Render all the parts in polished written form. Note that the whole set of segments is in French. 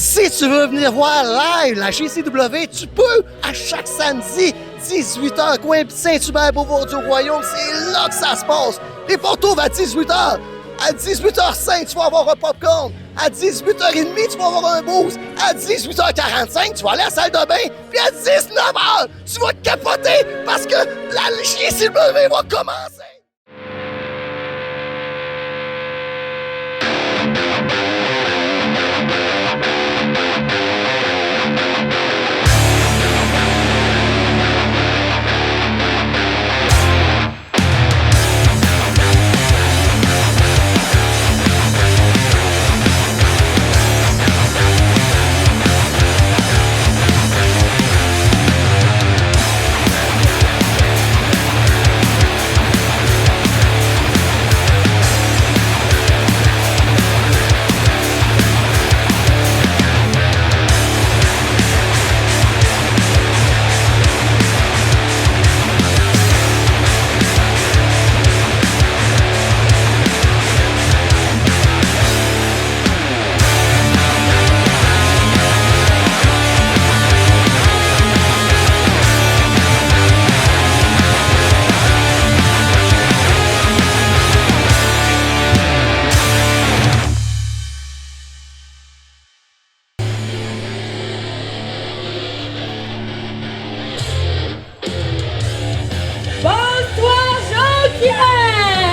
Si tu veux venir voir live la GCW, tu peux à chaque samedi, 18h, coin Saint-Hubert, Beauvoir-du-Royaume. C'est là que ça se passe. Les portos à 18h. À 18h05, tu vas avoir un popcorn. À 18h30, tu vas avoir un boost. À 18h45, tu vas aller à la salle de bain. Puis à 19h, tu vas capoter parce que la GCW va commencer.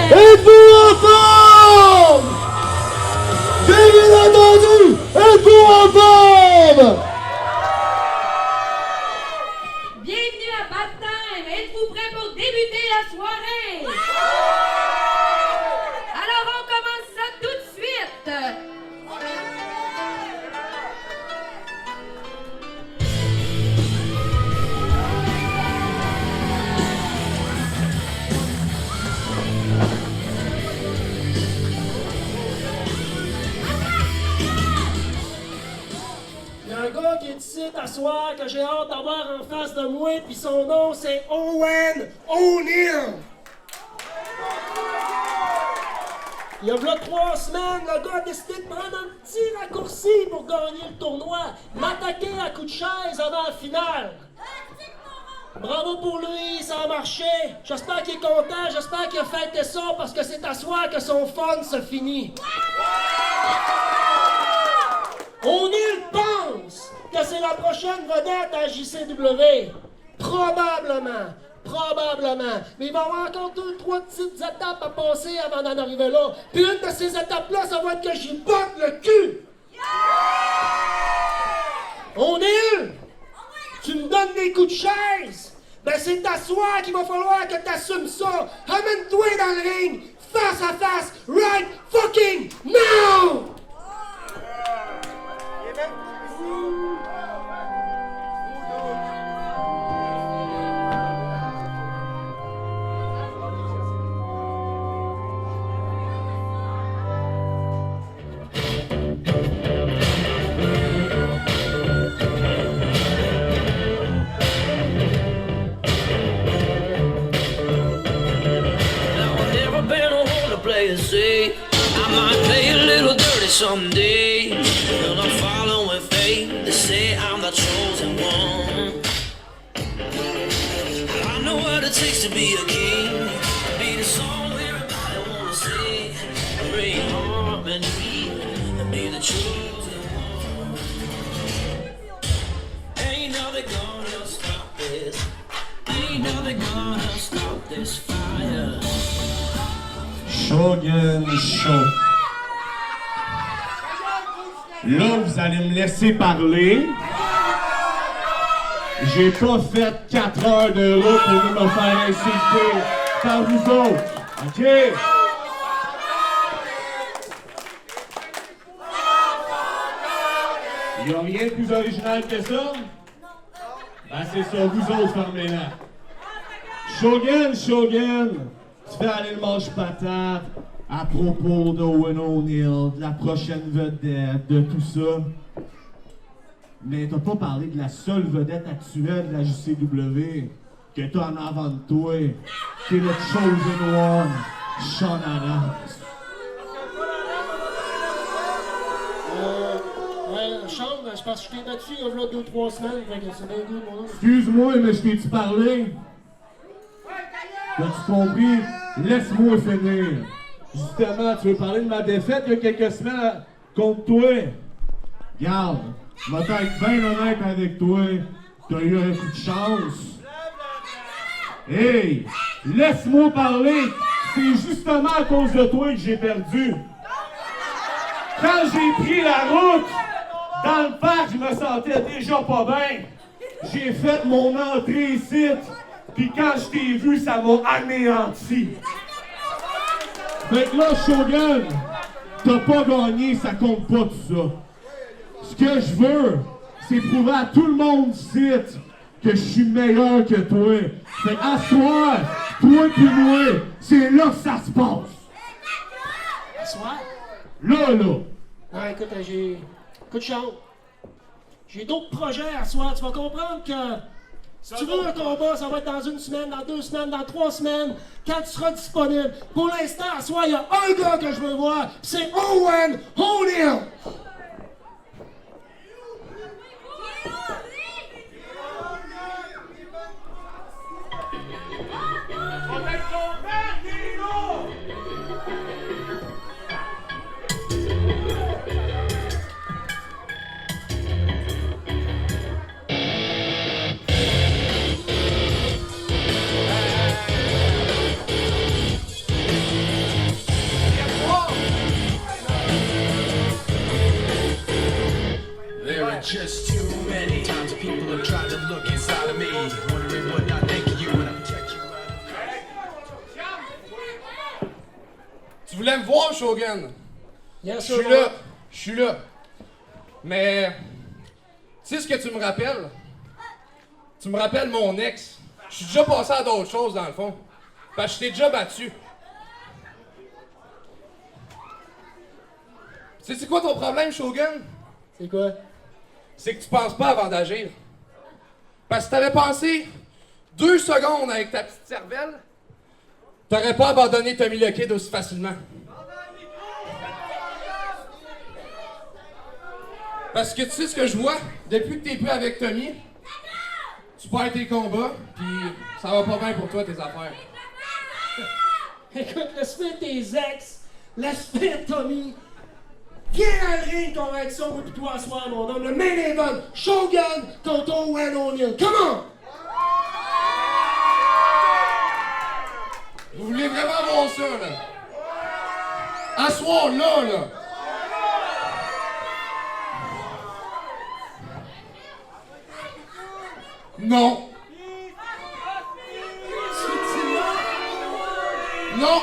Êtes-vous en forme? J'ai bien entendu! Êtes-vous en forme? Bienvenue à Bad Time! Êtes-vous prêts pour débuter la soirée? Alors on commence ça tout de suite! Un gars qui est ici à soir que j'ai hâte d'avoir en face de moi, puis son nom c'est Owen O'Neill. Il y a là 3 semaines, le gars a décidé de prendre un petit raccourci pour gagner le tournoi, m'attaquer à coups de chaise avant la finale. Bravo pour lui, ça a marché. J'espère qu'il est content, j'espère qu'il a fêté ça parce que c'est à soir que son fun se finit. O'Neill pense que c'est la prochaine vedette à JCW. Probablement. Mais il va y avoir encore 2-3 petites étapes à passer avant d'en arriver là. Puis une de ces étapes-là, ça va être que j'y botte le cul. O'Neill, tu me donnes des coups de chaise. Ben c'est à soir qu'il va falloir que t'assumes ça. Amène-toi dans le ring, face à face, right fucking now! See, I might play a little dirty someday, and I'm following fate. They say I'm the chosen one. I know what it takes to be a king, be the song everybody wanna sing, bring harmony, and be the chosen one. Ain't nothing gonna stop this. Ain't nothing gonna stop this fire. Shogun Show. Là, vous allez me laisser parler. J'ai pas fait 4 heures de route pour me faire insulter par vous autres. OK? Il y a rien de plus original que ça? Ben c'est ça, vous autres, fermez-la. Shogun! Tu fais aller le manche-patate à propos d'Owen O'Neill, de la prochaine vedette, de tout ça. Mais t'as pas parlé de la seule vedette actuelle de la JCW que t'as en avant de toi, qui est le Chosen One, Sean Adams. Sean, c'est parce que je t'ai battu il y a 2-3 semaines, fait que c'est bien good, mon homme. Excuse-moi, mais je t'ai-tu parlé? T'as-tu compris? Laisse-moi finir. Justement, tu veux parler de ma défaite il y a quelques semaines contre toi? Garde, je vais être bien honnête avec toi. T'as eu un coup de chance. Hey! Laisse-moi parler! C'est justement à cause de toi que j'ai perdu. Quand j'ai pris la route, dans le parc, je me sentais déjà pas bien. J'ai fait mon entrée ici, puis quand je t'ai vu, ça m'a anéanti. Fait que là, Shogun, t'as pas gagné, ça compte pas tout ça. Ce que je veux, c'est prouver à tout le monde ici que je suis meilleur que toi. Fait qu'à soir, toi pis moi, c'est là que ça se passe. Soir? Là. Ouais, écoute, Écoute, Sean, j'ai d'autres projets à soir. Tu vas comprendre que si tu veux un combat, ça va être dans 1 semaine, dans 2 semaines, dans 3 semaines, quand tu seras disponible. Pour l'instant, à soir, il y a un gars que je veux voir, c'est Owen O'Neill. There are just too many times people have tried to look inside of me, wondering what I think of you when I protect you. Tu voulais me voir, Shogun? Bien Je sûr. suis là. Mais, tu sais ce que tu me rappelles? Tu me rappelles mon ex. Je suis déjà passé à d'autres choses, dans le fond. Parce que je t'ai déjà battu. Tu sais, c'est quoi ton problème, Shogun? C'est quoi? C'est que tu penses pas avant d'agir. Parce que t'avais pensé 2 secondes avec ta petite cervelle, t'aurais pas abandonné Tommy le Kid aussi facilement. Parce que tu sais ce que je vois, depuis que t'es plus avec Tommy, tu perds tes combats, pis ça va pas bien pour toi, tes affaires. Écoute, laisse faire tes ex, laisse faire Tommy. Viens à le ring, qu'on va être ça, moi pis toi, à soir, mon homme. Le main event, Shogun contre Owen O'Neill. Come on! Vous voulez vraiment voir ça, là? À soir, là! Non! Non!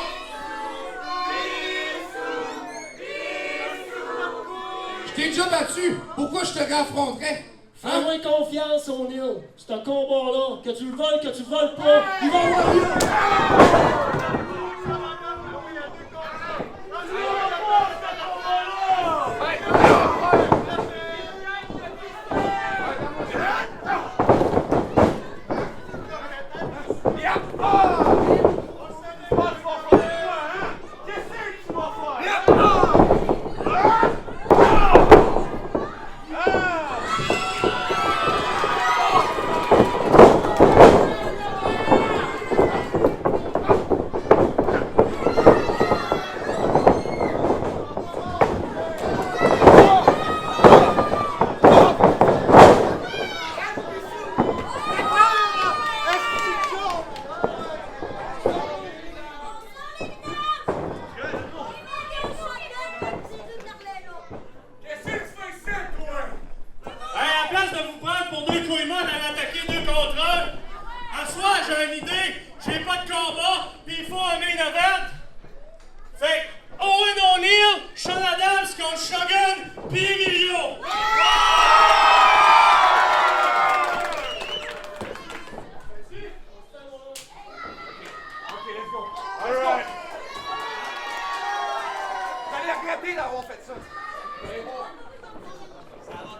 Je t'ai déjà battu! Pourquoi je te réaffronterais? Fais-moi confiance, O'Neill. C'est un combat-là. Que tu le voles, que tu le voles pas, il va avoir lieu.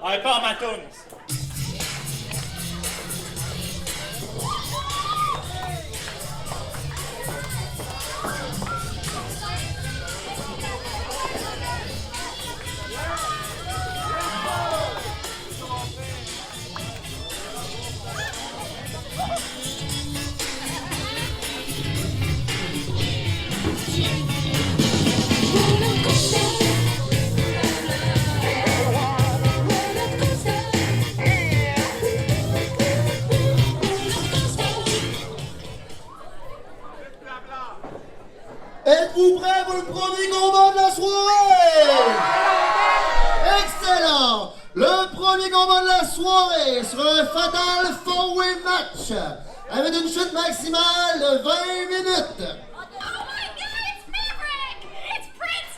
Allez, pas ma toune. premier combat de la soirée sur un fatal four-way match avec une chute maximale de 20 minutes. Oh my God, it's Maverick! It's Prince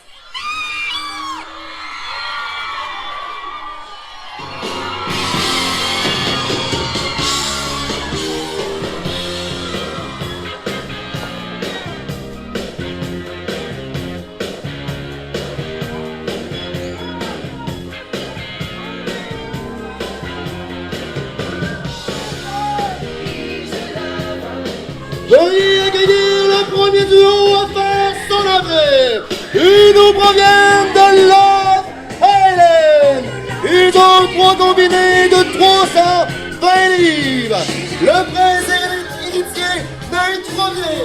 Veuillez accueillir le premier duo à faire son entrée. Ils nous proviennent de Love Island. Ils ont 3 combinés de 320 livres. Le prince héritier d'un premier,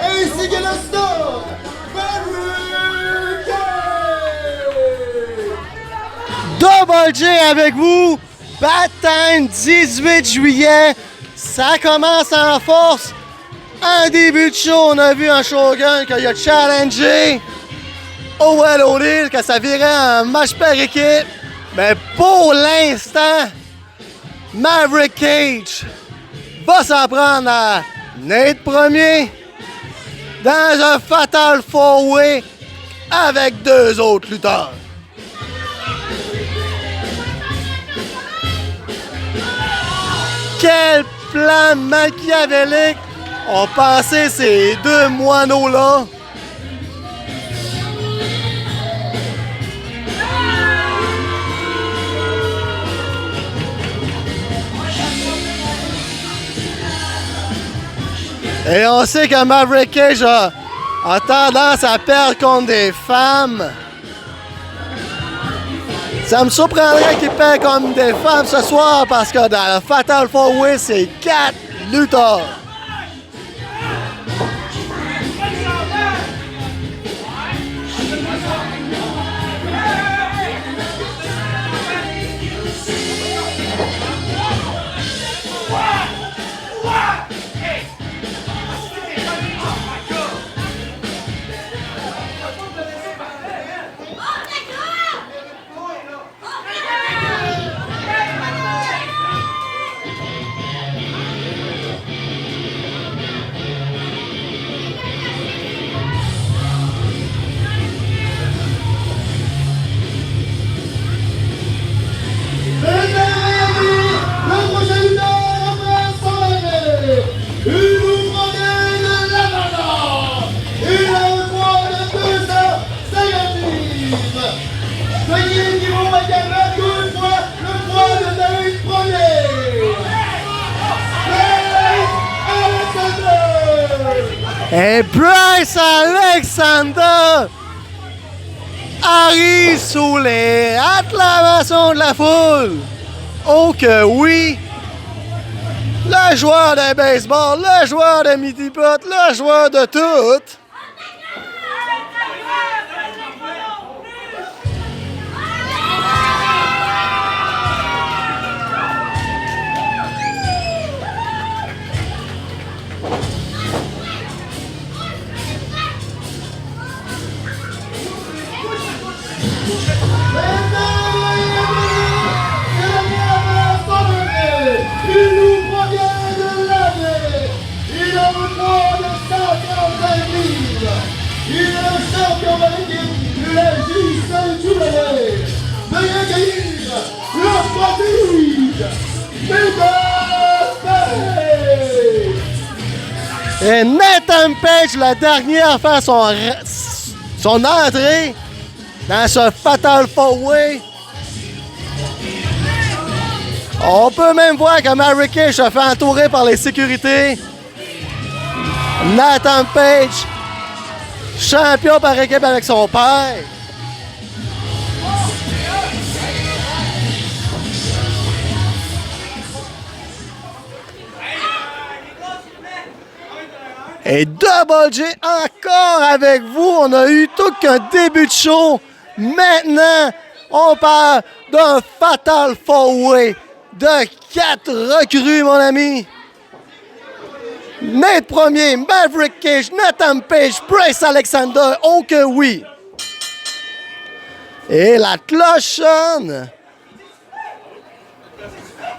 ainsi que le star, Maverick Cage. Double J avec vous. Bad Time, 18 juillet. Ça commence en force. En début de show, on a vu un Shogun qu'il a challengé Owen O'Neill, que ça virait en match par équipe. Mais pour l'instant, Maverick Cage va s'en prendre à Nate Premier dans un fatal four-way avec 2 autres lutteurs. Quel plan machiavélique ont passé ces 2 moineaux-là. Et on sait que Maverick Cage a tendance à perdre contre des femmes. Ça me surprendrait qu'il perd comme des femmes ce soir parce que dans le Fatal 4-Way, c'est 4 lutteurs. Et Bryce Alexander arrive sous les acclamations de la foule. Oh que oui! Le joueur de baseball, le joueur de midi-pot, le joueur de tout. Il est le champion de l'équipe de la JCW. Veuillez accueillir le prodige, Nathan Page. Et Nathan Page, le dernier à faire son entrée dans ce Fatal 4-Way. On peut même voir que Maverick Cage se fait entourer par les sécurités. Nathan Page, champion par équipe avec son père. Et Double J encore avec vous. On a eu tout qu'un début de show. Maintenant, on parle d'un Fatal 4-Way de 4 recrues, mon ami. Nate Premier, Maverick Cage, Nathan Page, Bryce Alexander, oh que oui! Et la cloche sonne!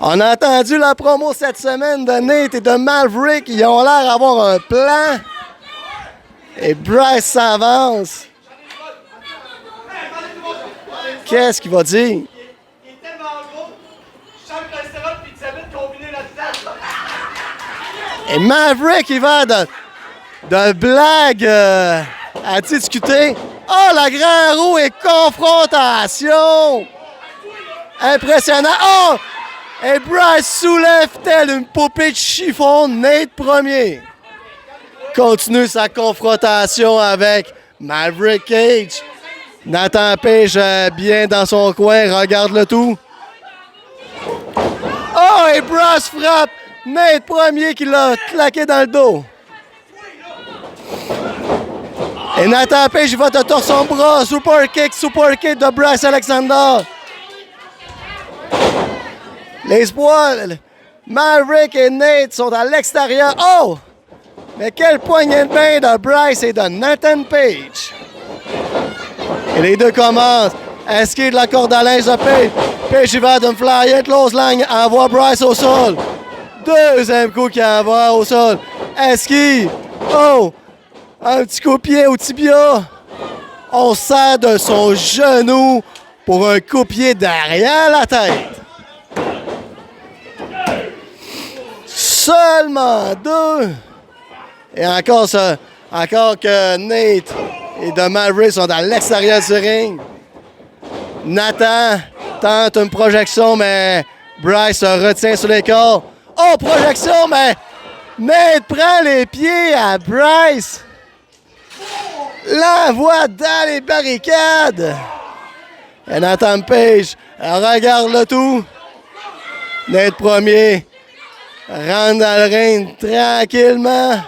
On a entendu la promo cette semaine de Nate et de Maverick. Ils ont l'air d'avoir un plan. Et Bryce s'avance. Qu'est-ce qu'il va dire? Il est tellement gros, je sens le cholestérol puis le diabète combiné là-dedans. Et Maverick, il va de blague à discuter. Oh, la grande roue et confrontation! Impressionnant. Oh! Et Bryce soulève tel une poupée de chiffon. Nate premier continue sa confrontation avec Maverick Cage. Nathan Page bien dans son coin, regarde le tout. Oh, et Bryce frappe Nate premier qui l'a claqué dans le dos. Et Nathan Page il va de torse son bras. Super kick de Bryce Alexander. Les espoirs, Maverick et Nate sont à l'extérieur. Oh! Mais quelle poignée de main de Bryce et de Nathan Page. Et les deux commencent. Esquive de la corde à linge de Page. Page il va d'une flyer, close line, envoie Bryce au sol. Deuxième coup qui envoie au sol. Esquive. Oh! Un petit coup de pied au tibia. On sert de son genou pour un coup de pied derrière la tête. Seulement deux. Et encore que Nate et de Maverick sont à l'extérieur du ring. Nathan tente une projection, mais Bryce se retient sur les corps. Oh, projection, mais Nate prend les pieds à Bryce. L'envoie dans les barricades. Et Nathan Page regarde le tout. Nate premier rentre dans le ring tranquillement.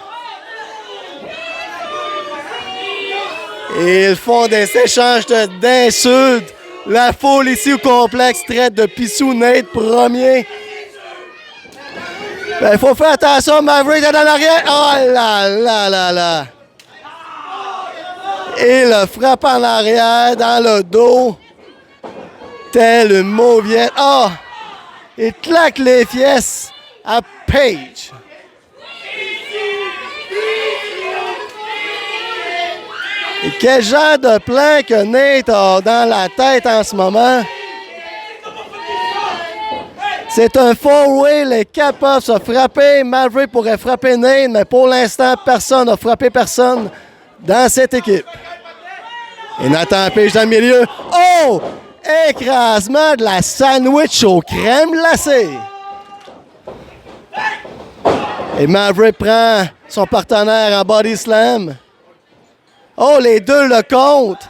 Et ils font des échanges d'insultes. La foule ici au complexe traite de pissou Nate premier. Ben, il faut faire attention, Maverick est dans l'arrière. Oh là là là là. Et le frappe en arrière dans le dos. Tel une mauviette. Oh! Il claque les fesses à Page. Et quel genre de plan que Nate a dans la tête en ce moment? C'est un four-way, les Cap peuvent se frapper. Maverick pourrait frapper Nate, mais pour l'instant, personne n'a frappé personne dans cette équipe. Et Nathan Page dans le milieu. Oh! Écrasement de la sandwich aux crèmes glacées. Et Maverick prend son partenaire en body slam. Oh, les deux le comptent.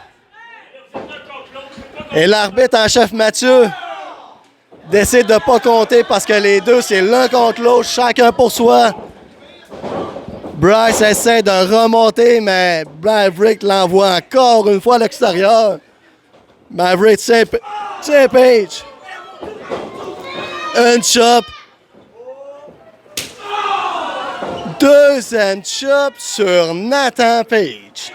Et l'arbitre en chef Mathieu décide de ne pas compter parce que les deux, c'est l'un contre l'autre, chacun pour soi. Bryce essaie de remonter, mais Maverick l'envoie encore une fois à l'extérieur. Maverick tient Page. Un chop. Deuxième chop sur Nathan Page.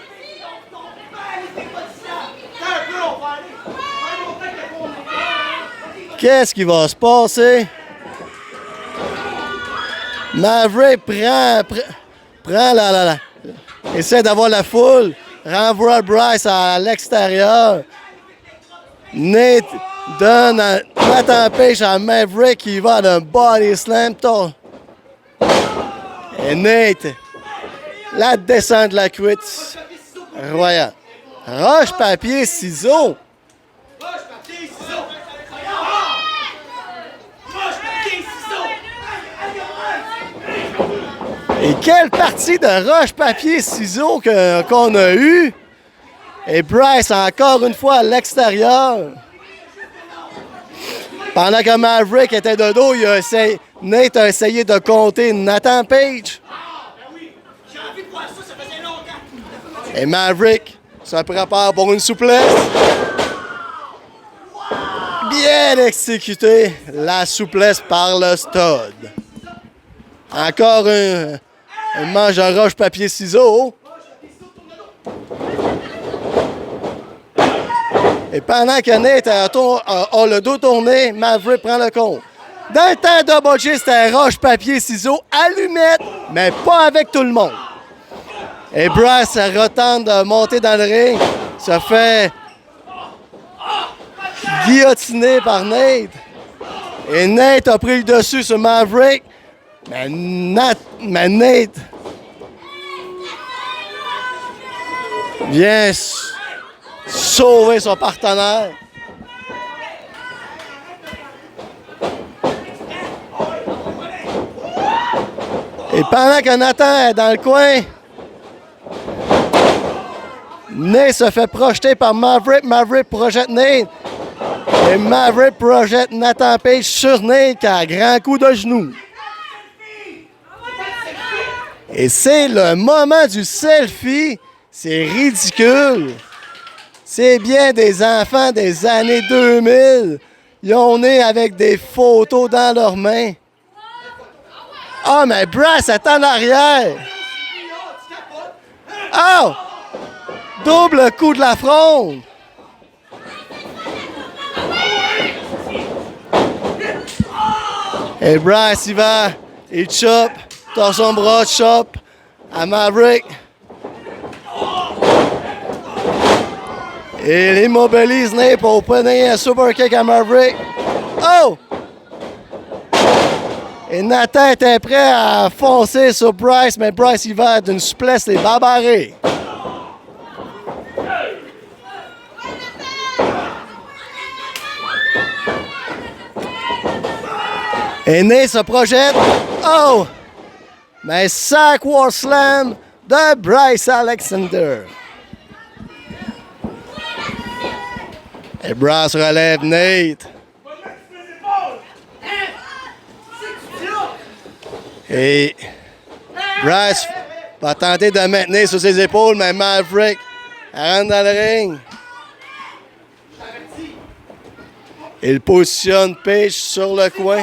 Qu'est-ce qui va se passer? Maverick prend essaie d'avoir la foule, renvoie Bryce à l'extérieur. Nate donne à Nathan Page à Maverick qui va d'un body slam. Et Nate, la descente de la cuite royale. Roche, papier, ciseaux. Et quelle partie de roche-papier-ciseaux qu'on a eu. Et Bryce, encore une fois, à l'extérieur. Pendant que Maverick était de dos, Nate a essayé de compter Nathan Page. Et Maverick se prépare pour une souplesse. Bien exécuté, la souplesse par le stud. Encore un manche de roche-papier-ciseaux. Et pendant que Nate a le dos tourné, Maverick prend le compte. Dans le temps de botcher, c'était roche, papier, ciseaux, allumette, mais pas avec tout le monde. Et Bryce retente de monter dans le ring, se fait guillotiner par Nate. Et Nate a pris le dessus sur Maverick, mais Nate vient sauver son partenaire. Et pendant que Nathan est dans le coin, Nate se fait projeter par Maverick. Maverick projette Nate. Et Maverick projette Nathan Page sur Nate à grand coup de genou. Et c'est le moment du selfie. C'est ridicule. C'est bien des enfants des années 2000. Ils ont né avec des photos dans leurs mains. Ah, mais Bryce est en arrière. Oh! Double coup de la fronde. Et Bryce, il va, il chope, dans son bras, chope à Maverick. Et il immobilise Nate pour obtenir un super kick à Maverick. Oh! Et Nathan était prêt à foncer sur Bryce, mais Bryce, il va d'une souplesse les barbarés. Et Nate se projette. Oh! Mais sac War Slam de Bryce Alexander. Et Bryce relève Nate. Et Bryce va tenter de maintenir sur ses épaules, mais Maverick rentre dans le ring. Il positionne Page sur le coin.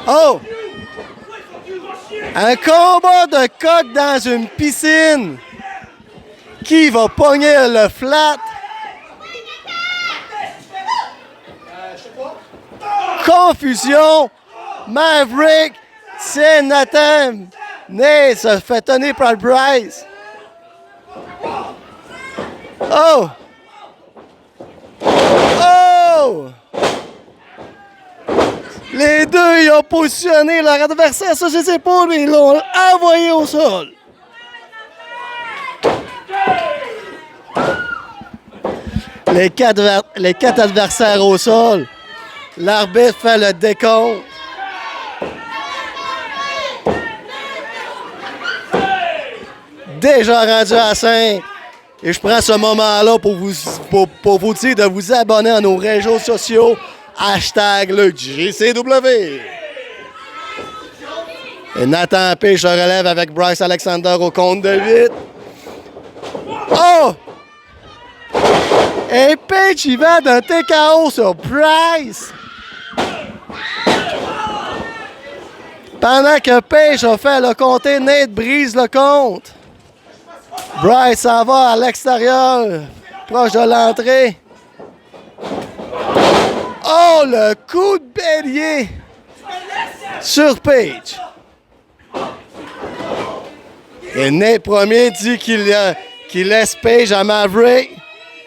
Oh! Un combat de coq dans une piscine. Qui va pogner le flat? Confusion. Maverick, c'est Nathan. Nate se fait tenir par Bryce. Oh! Oh! Les deux, ils ont positionné leur adversaire sur ses épaules et ils l'ont envoyé au sol. Les quatre adversaires au sol. L'arbitre fait le décompte. Déjà rendu à 5. Et je prends ce moment-là pour vous dire de vous abonner à nos réseaux sociaux. Hashtag le JCW. Et Nathan Page se relève avec Bryce Alexander au compte de 8. Oh! Et Page, il va d'un TKO sur Bryce. Pendant que Page a fait le compter, Nate brise le compte. Bryce s'en va à l'extérieur, proche de l'entrée. Oh, le coup de bélier sur Page. Et Nate premier dit qu'il laisse Page à Maverick.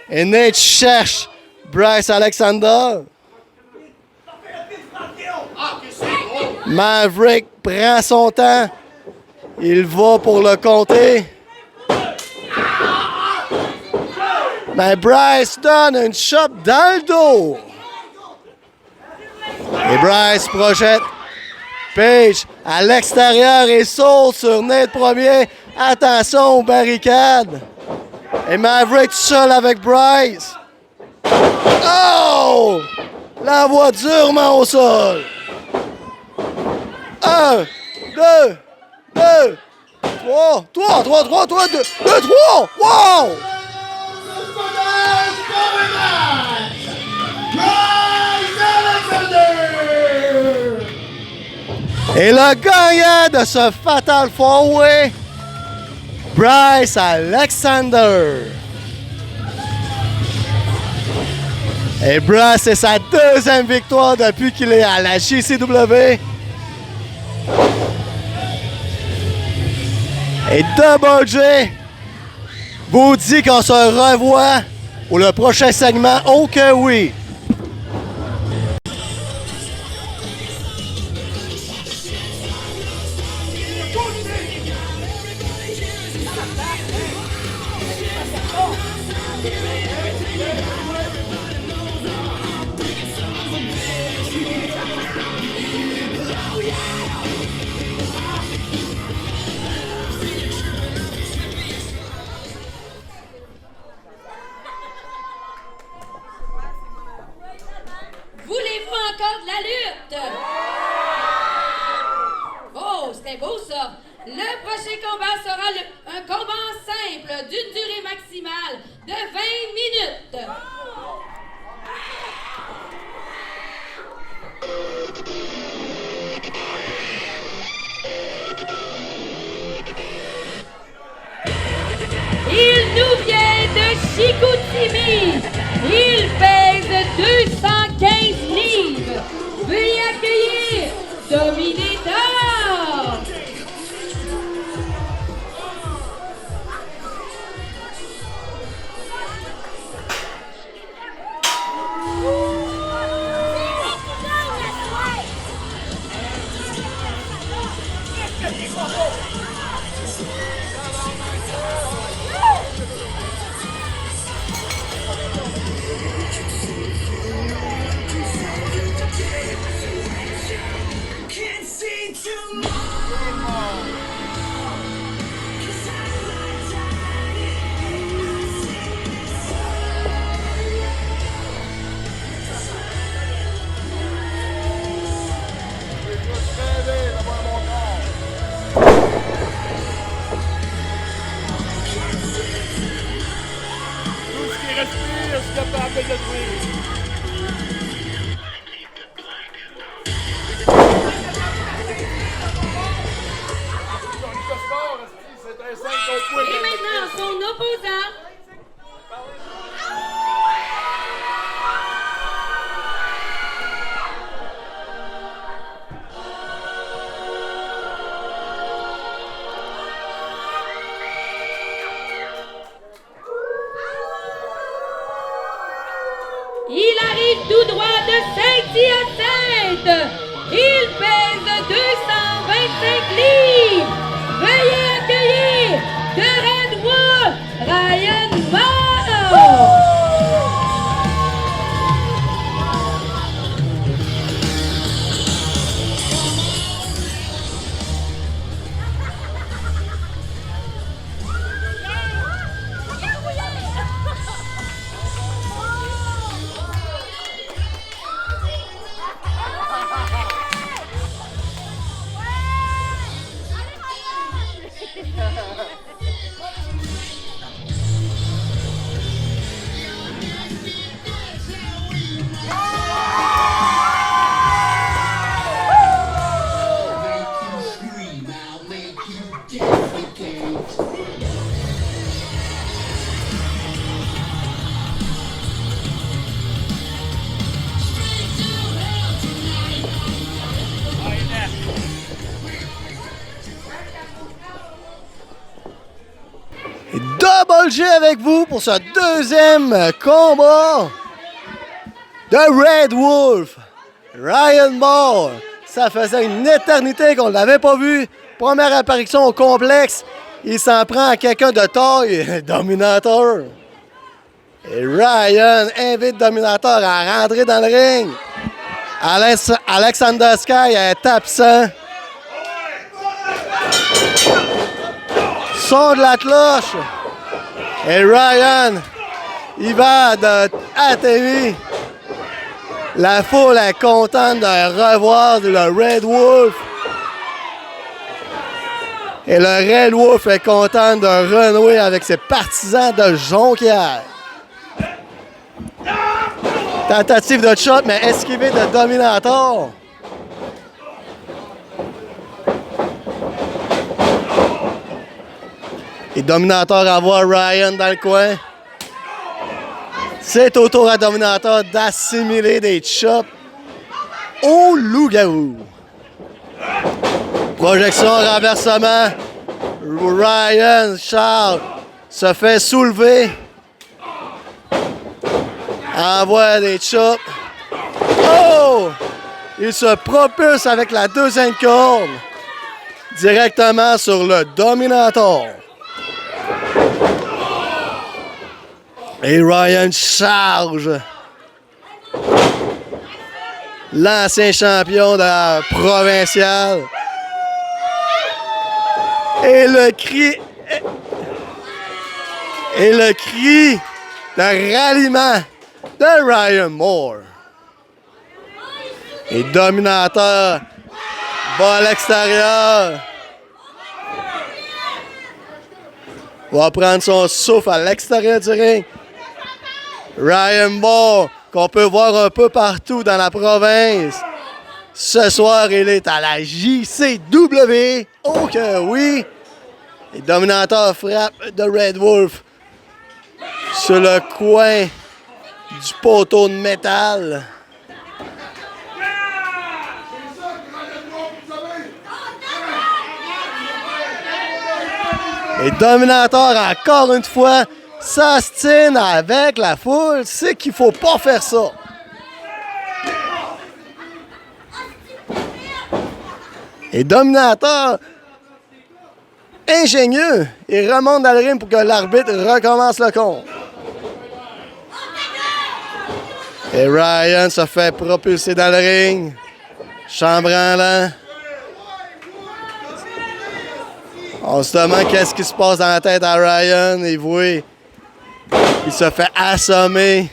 Et Nate cherche Bryce Alexander. Maverick prend son temps. Il va pour le compter. Mais Bryce donne une chope dans le dos. Et Bryce projette Page à l'extérieur et saute sur Nate premier. Attention aux barricades. Et Maverick seul avec Bryce. Oh! L'envoie durement au sol. 1, 2, 2, 3, 2, 3. Wow! Et le gagnant de ce Fatal 4-Way Bryce Alexander. Et Bryce, c'est sa deuxième victoire depuis qu'il est à la JCW. Et Double J vous dit qu'on se revoit pour le prochain segment. Oh que oui! Voulez-vous encore de la lutte? Oh, c'était beau ça! Le prochain combat sera un combat simple d'une durée maximale de 20 minutes. Il nous vient de Chicoutimi. Il pèse 215 livres. Veuillez accueillir Dominator. Et maintenant, son opposant. Il arrive tout droit de Saint-Hyacinthe. Il pèse 225 livres. Veuillez accueillir de Red Wolf, Ryan Moore. Double J avec vous pour ce deuxième combat de Red Wolf. Ryan Moore, ça faisait une éternité qu'on ne l'avait pas vu. Première apparition au complexe, il s'en prend à quelqu'un de taille, Dominator. Et Ryan invite Dominator à rentrer dans le ring. Alexander Sky est absent. Son de la cloche. Et Ryan, il va à TV. La foule est contente de revoir le Red Wolf. Et le Red Wolf est content de renouer avec ses partisans de Jonquière. Tentative de shot, mais esquivé de Dominator. Et Dominator envoie Ryan dans le coin. C'est au tour à Dominator d'assimiler des chops au loup-garou. Projection, renversement. Ryan Charles se fait soulever. Envoie des chops. Oh! Il se propulse avec la deuxième corde directement sur le Dominator. Et Ryan charge. L'ancien champion de la provinciale. Et le cri de ralliement de Ryan Moore. Et Dominator va à l'extérieur. Va prendre son souffle à l'extérieur du ring. Ryan Moore, qu'on peut voir un peu partout dans la province. Ce soir, il est à la JCW. Oh que oui! Et Dominator frappe de Red Wolf sur le coin du poteau de métal. Et Dominator, encore une fois, s'astine avec la foule. C'est qu'il faut pas faire ça. Et Dominator, ingénieux, il remonte dans le ring pour que l'arbitre recommence le compte. Et Ryan se fait propulser dans le ring. Chambranlant. On se demande qu'est-ce qui se passe dans la tête à Ryan. Et vous voyez, il se fait assommer.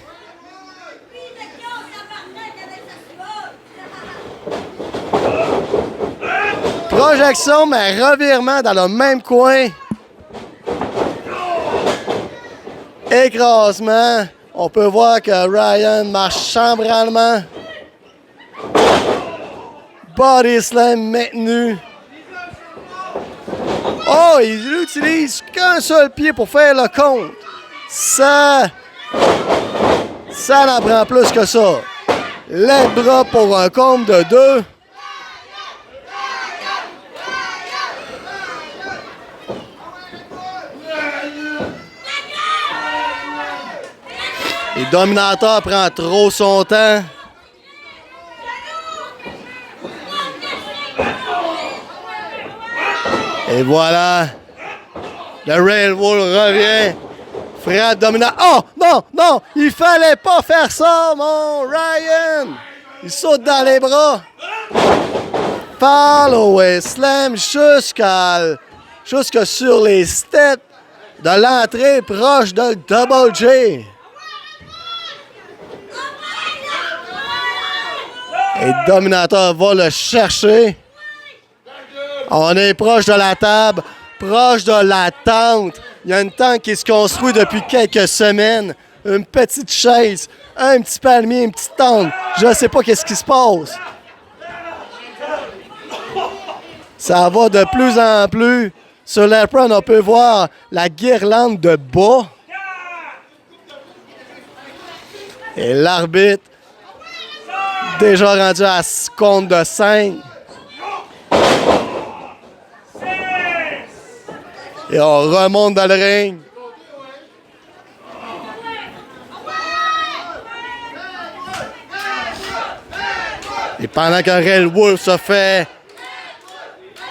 Projection, mais revirement dans le même coin. Écrasement. On peut voir que Ryan marche chambranlement. Body slam maintenu. Oh, il n'utilise qu'un seul pied pour faire le compte. Ça n'en prend plus que ça. Les bras pour un compte de 2. Et Dominator prend trop son temps. Et voilà. Le Red Wolf revient. Frappe Dominator. Oh! Non! Non! Il fallait pas faire ça, mon Ryan! Il saute dans les bras. Follow slam jusque sur les steps de l'entrée proche de Double J. Et Dominator va le chercher. On est proche de la table, proche de la tente. Il y a une tente qui se construit depuis quelques semaines. Une petite chaise, un petit palmier, une petite tente. Je ne sais pas qu'est-ce qui se passe. Ça va de plus en plus. Sur l'apron, on peut voir la guirlande de bas. Et l'arbitre, déjà rendu à compte de 5. Et on remonte dans le ring. Et pendant que Red Wolf se fait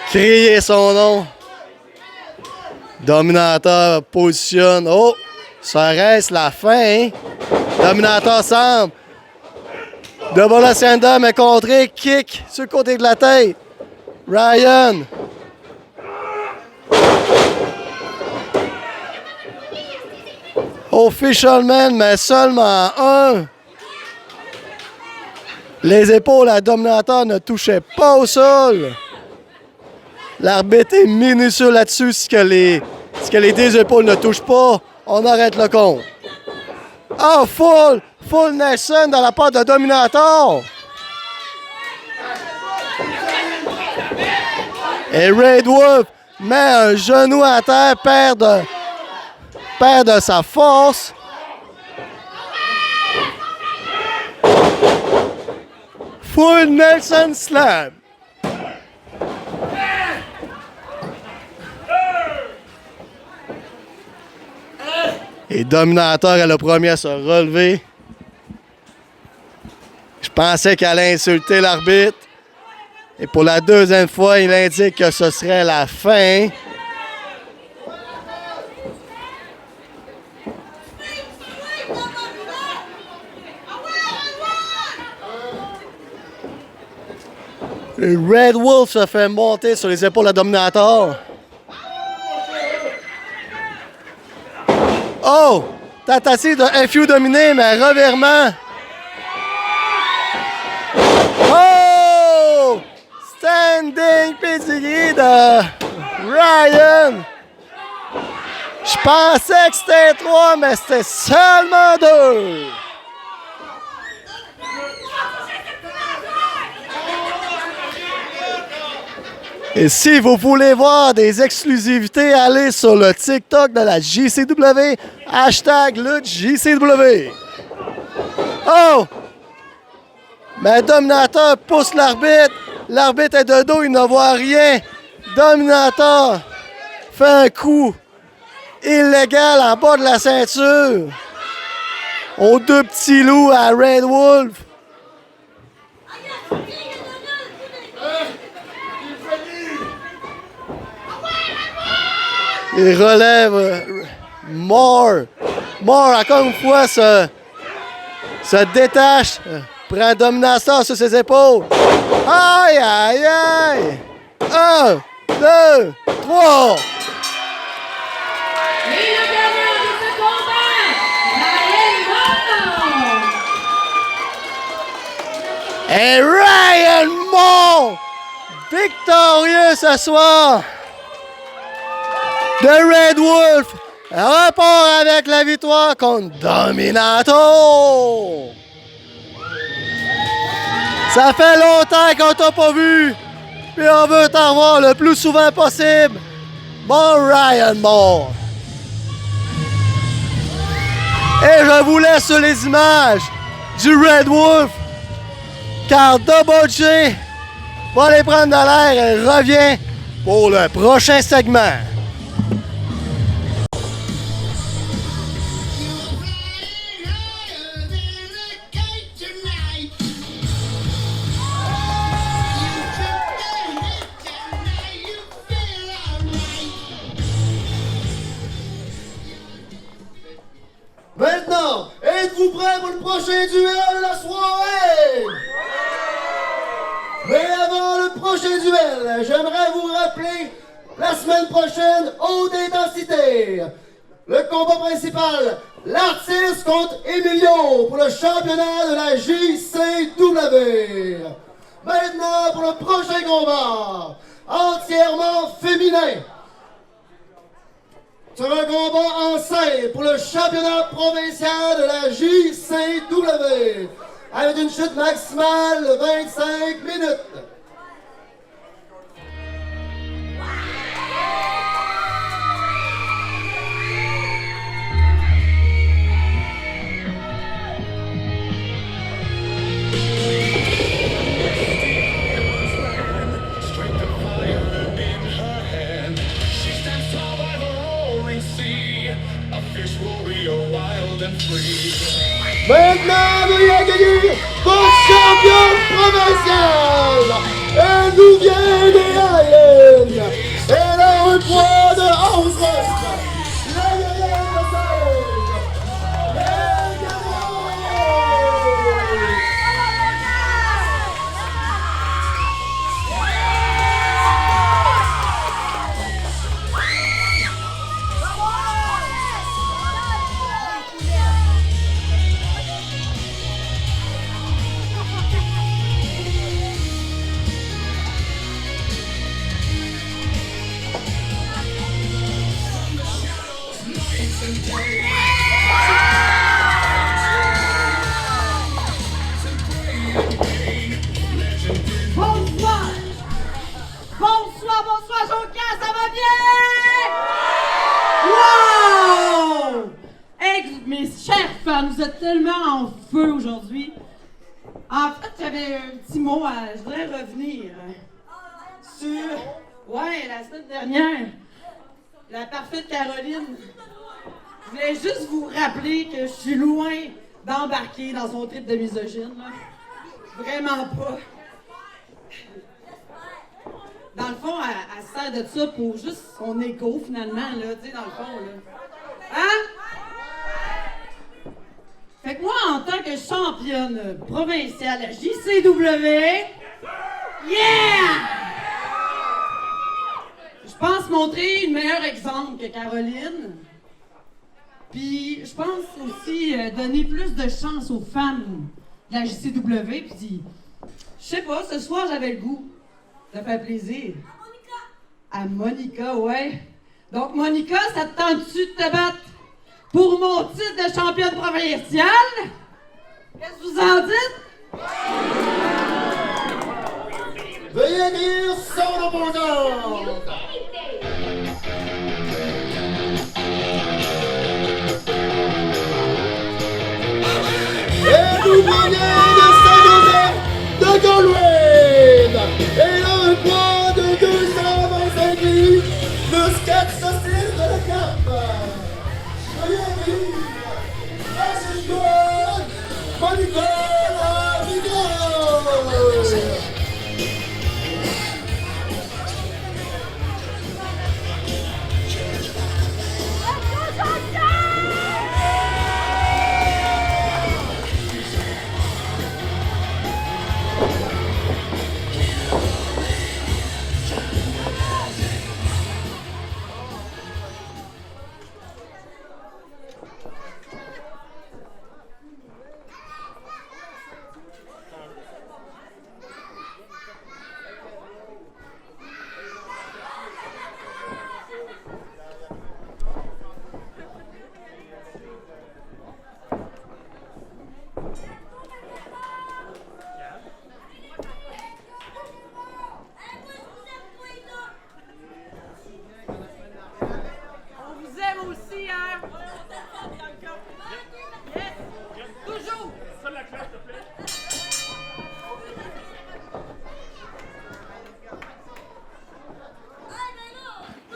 crier son nom, Dominator positionne. Oh, ça reste la fin. Hein? Dominator semble. Double Ascendant est contré. Kick sur le côté de la tête. Ryan. Officialman, mais seulement un. Les épaules à Dominator ne touchaient pas au sol. L'arbitre est minutieux là-dessus. Si que les deux épaules ne touchent pas, on arrête le compte. Oh, full Nelson dans la part de Dominator. Et Red Wolf met un genou à terre, perd de sa force. Full Nelson Slam. Et Dominator est le premier à se relever. Je pensais qu'elle allait insulter l'arbitre. Et pour la deuxième fois, il indique que ce serait la fin. Et Red Wolf se fait monter sur les épaules de Dominator. Oh! Tentative de FU dominé, mais revirement. Oh! Standing pedigree de Ryan. Je pensais que c'était 3, mais c'était seulement 2. Et si vous voulez voir des exclusivités, allez sur le TikTok de la JCW, hashtag LuttJCW. Oh! Mais Dominator pousse l'arbitre. L'arbitre est de dos, il ne voit rien. Dominator fait un coup illégal en bas de la ceinture aux deux petits loups à Red Wolf. Il relève Moore, encore une fois, se détache, prend Dominator sur ses épaules. Aïe, aïe, aïe! 1, 2, 3! Et le gagnant de ce combat, Ryan Moore! Et Ryan Moore, victorieux ce soir! The Red Wolf repart avec la victoire contre Dominator. Ça fait longtemps qu'on t'a pas vu, puis on veut t'en voir le plus souvent possible. Bon Ryan Moore. Et je vous laisse sur les images du Red Wolf, car Double J va aller prendre de l'air et revient pour le prochain segment. Maintenant, êtes-vous prêts pour le prochain duel de la soirée? Mais avant le prochain duel, j'aimerais vous rappeler la semaine prochaine, haute intensité. Le combat principal, l'artiste contre Emilio pour le championnat de la JCW. Maintenant, pour le prochain combat, entièrement féminin. Sur un combat en scène pour le championnat provincial de la JCW, avec une chute maximale de 25 minutes. Maintenant, veuillez accueillir votre championne provinciale. Elle nous vient des Highlands. Elle a un poids de 11 restes. La guerrière de Sage. Elle Bonsoir, Jonquière, ça va bien? super. Nous êtes tellement en feu aujourd'hui. En fait, j'avais un petit mot je voudrais revenir sur... Ouais, la semaine dernière, la parfaite Caroline. Je voulais juste vous rappeler que je suis loin d'embarquer dans son trip de misogyne, là. Vraiment pas. Dans le fond, elle se sert de ça pour juste son égo, finalement, là, tu sais, dans le fond, là. Hein? Fait que moi, en tant que championne provinciale à JCW, yeah! Je pense montrer un meilleur exemple que Caroline. Puis, je pense aussi donner plus de chance aux femmes de la JCW. Puis, je sais pas, ce soir, j'avais le goût de faire plaisir. À Monica, ouais. Donc, Monica, ça te tente-tu de te battre pour mon titre de championne provinciale? Qu'est-ce que vous en dites? Veuillez dire son opposant! Et nous venez de Saint-Joseph de Goldwyn! Et un poids de 225 livres, plus 4 saucisses de la carte! Veuillez dire à ce joueur, Monica Amigo!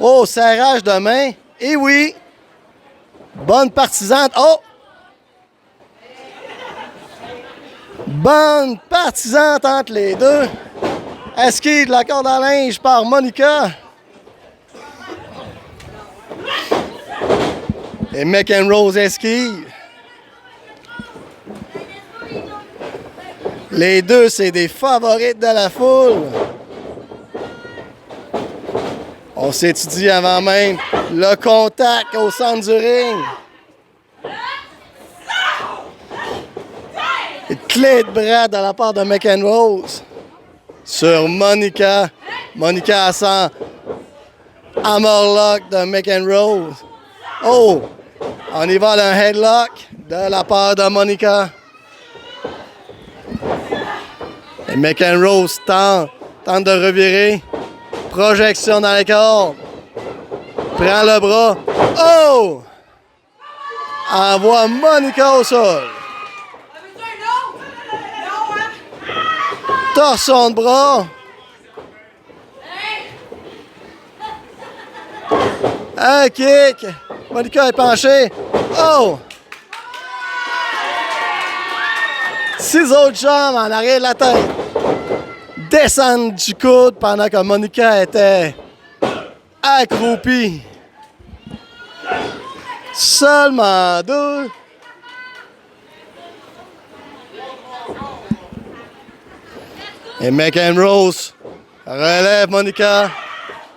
Oh, serrage de main. Et oui. Bonne partisane. Oh! Bonne partisane entre les deux. Esquive de la corde à linge par Monica. Et McEnroe esquive. Les deux, c'est des favorites de la foule. On s'étudie avant même le contact au centre du ring. Une clé de bras de la part de McEnroe sur Monica. Monica sent hammerlock de McEnroe. Oh! On y va d'un headlock de la part de Monica. Et McEnroe tente de revirer. Projection dans les cordes. Prend le bras. Oh! Envoie Monica au sol. Torsion de bras. Un kick. Monica est penchée. Oh! 6 autres jambes en arrière de la tête. Descendre du coude pendant que Monica était accroupie. Seulement 2. Et McEnroe relève Monica.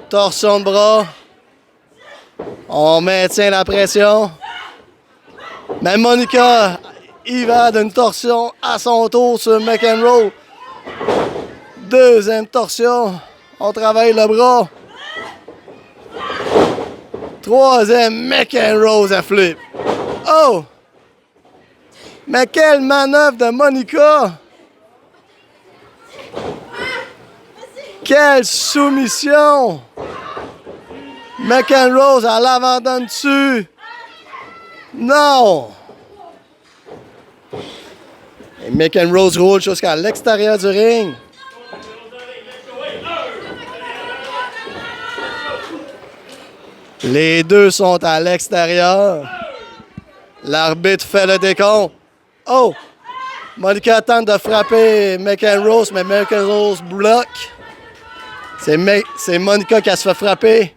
Torsion de bras. On maintient la pression. Mais Monica y va d'une torsion à son tour sur McEnroe. Deuxième torsion. On travaille le bras. Troisième, McEnroe à flip. Oh! Mais quelle manœuvre de Monica! Quelle soumission! McEnroe à l'abandonne dessus. Non! Et Mick and Rose roule jusqu'à l'extérieur du ring. Les deux sont à l'extérieur. L'arbitre fait le décompte. Oh! Monica tente de frapper Mick and Rose, mais Mick and Rose bloque. C'est Monica qui se fait frapper.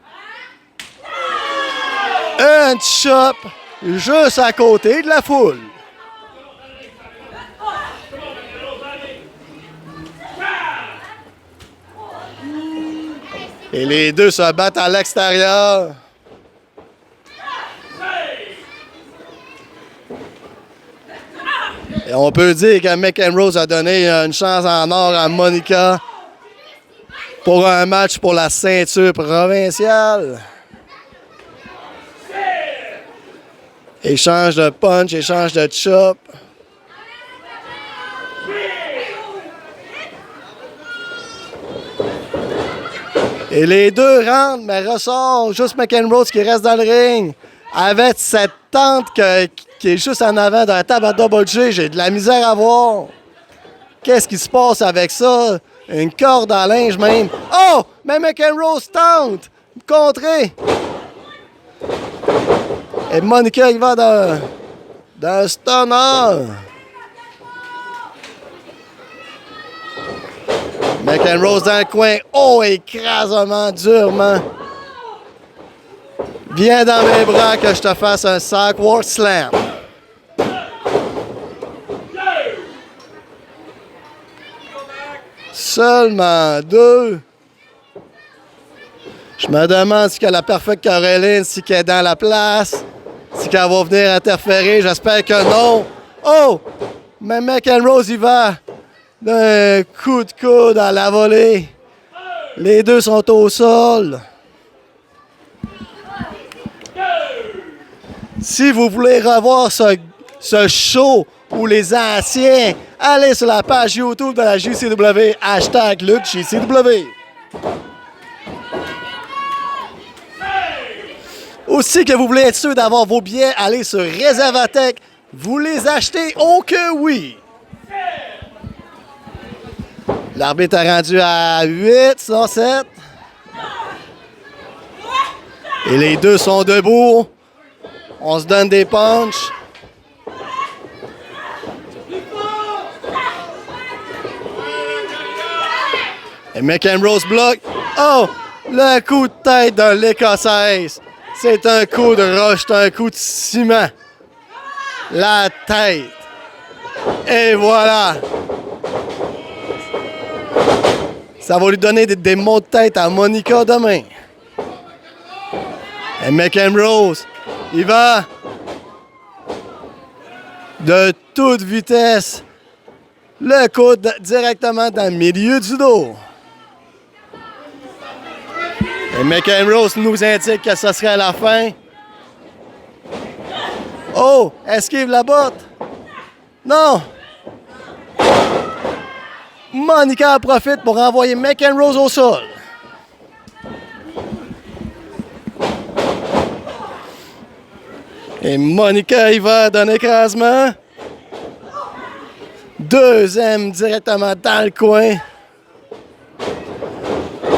Un chop juste à côté de la foule. Et les deux se battent à l'extérieur. Et on peut dire que Mick and Rose a donné une chance en or à Monica pour un match pour la ceinture provinciale. Échange de punch, échange de chop. Et les deux rentrent, mais ressort juste Mick and Rose qui reste dans le ring. Avec cette tente qui est juste en avant de la table à Double J, j'ai de la misère à voir. Qu'est-ce qui se passe avec ça? Une corde à linge même. Oh! Mais Mick and Rose tente! Contrer! Et Monica, il va dans un stunner. Mick and Rose dans le coin. Oh, écrasement, durement. Viens dans mes bras que je te fasse un Sockworth Slam. Seulement deux. Je me demande si que la Perfect Caroline, si qu'elle est dans la place, si qu'elle va venir interférer. J'espère que non. Oh! Mais Mick and Rose, il va d'un coup de coude à la volée. Les deux sont au sol. Si vous voulez revoir ce show où les anciens, allez sur la page YouTube de la JCW, hashtag lutte JCW. Aussi que vous voulez être sûr d'avoir vos billets, allez sur Réservatech. Vous les achetez? Oh que oui! L'arbitre a rendu à 8, sinon 7. Et les deux sont debout. On se donne des punches. Et Mick and Rose bloque. Oh! Le coup de tête de l'Écossaise. C'est un coup de roche, c'est un coup de ciment. La tête. Et voilà. Ça va lui donner des maux de tête à Monica demain. Et Mick and Rose, il va de toute vitesse. Le coude directement dans le milieu du dos. Et Mick and Rose nous indique que ce serait la fin. Oh, esquive la botte. Non. Monica en profite pour envoyer Mick and Rose au sol. Et Monica y va d'un écrasement. Deuxième directement dans le coin.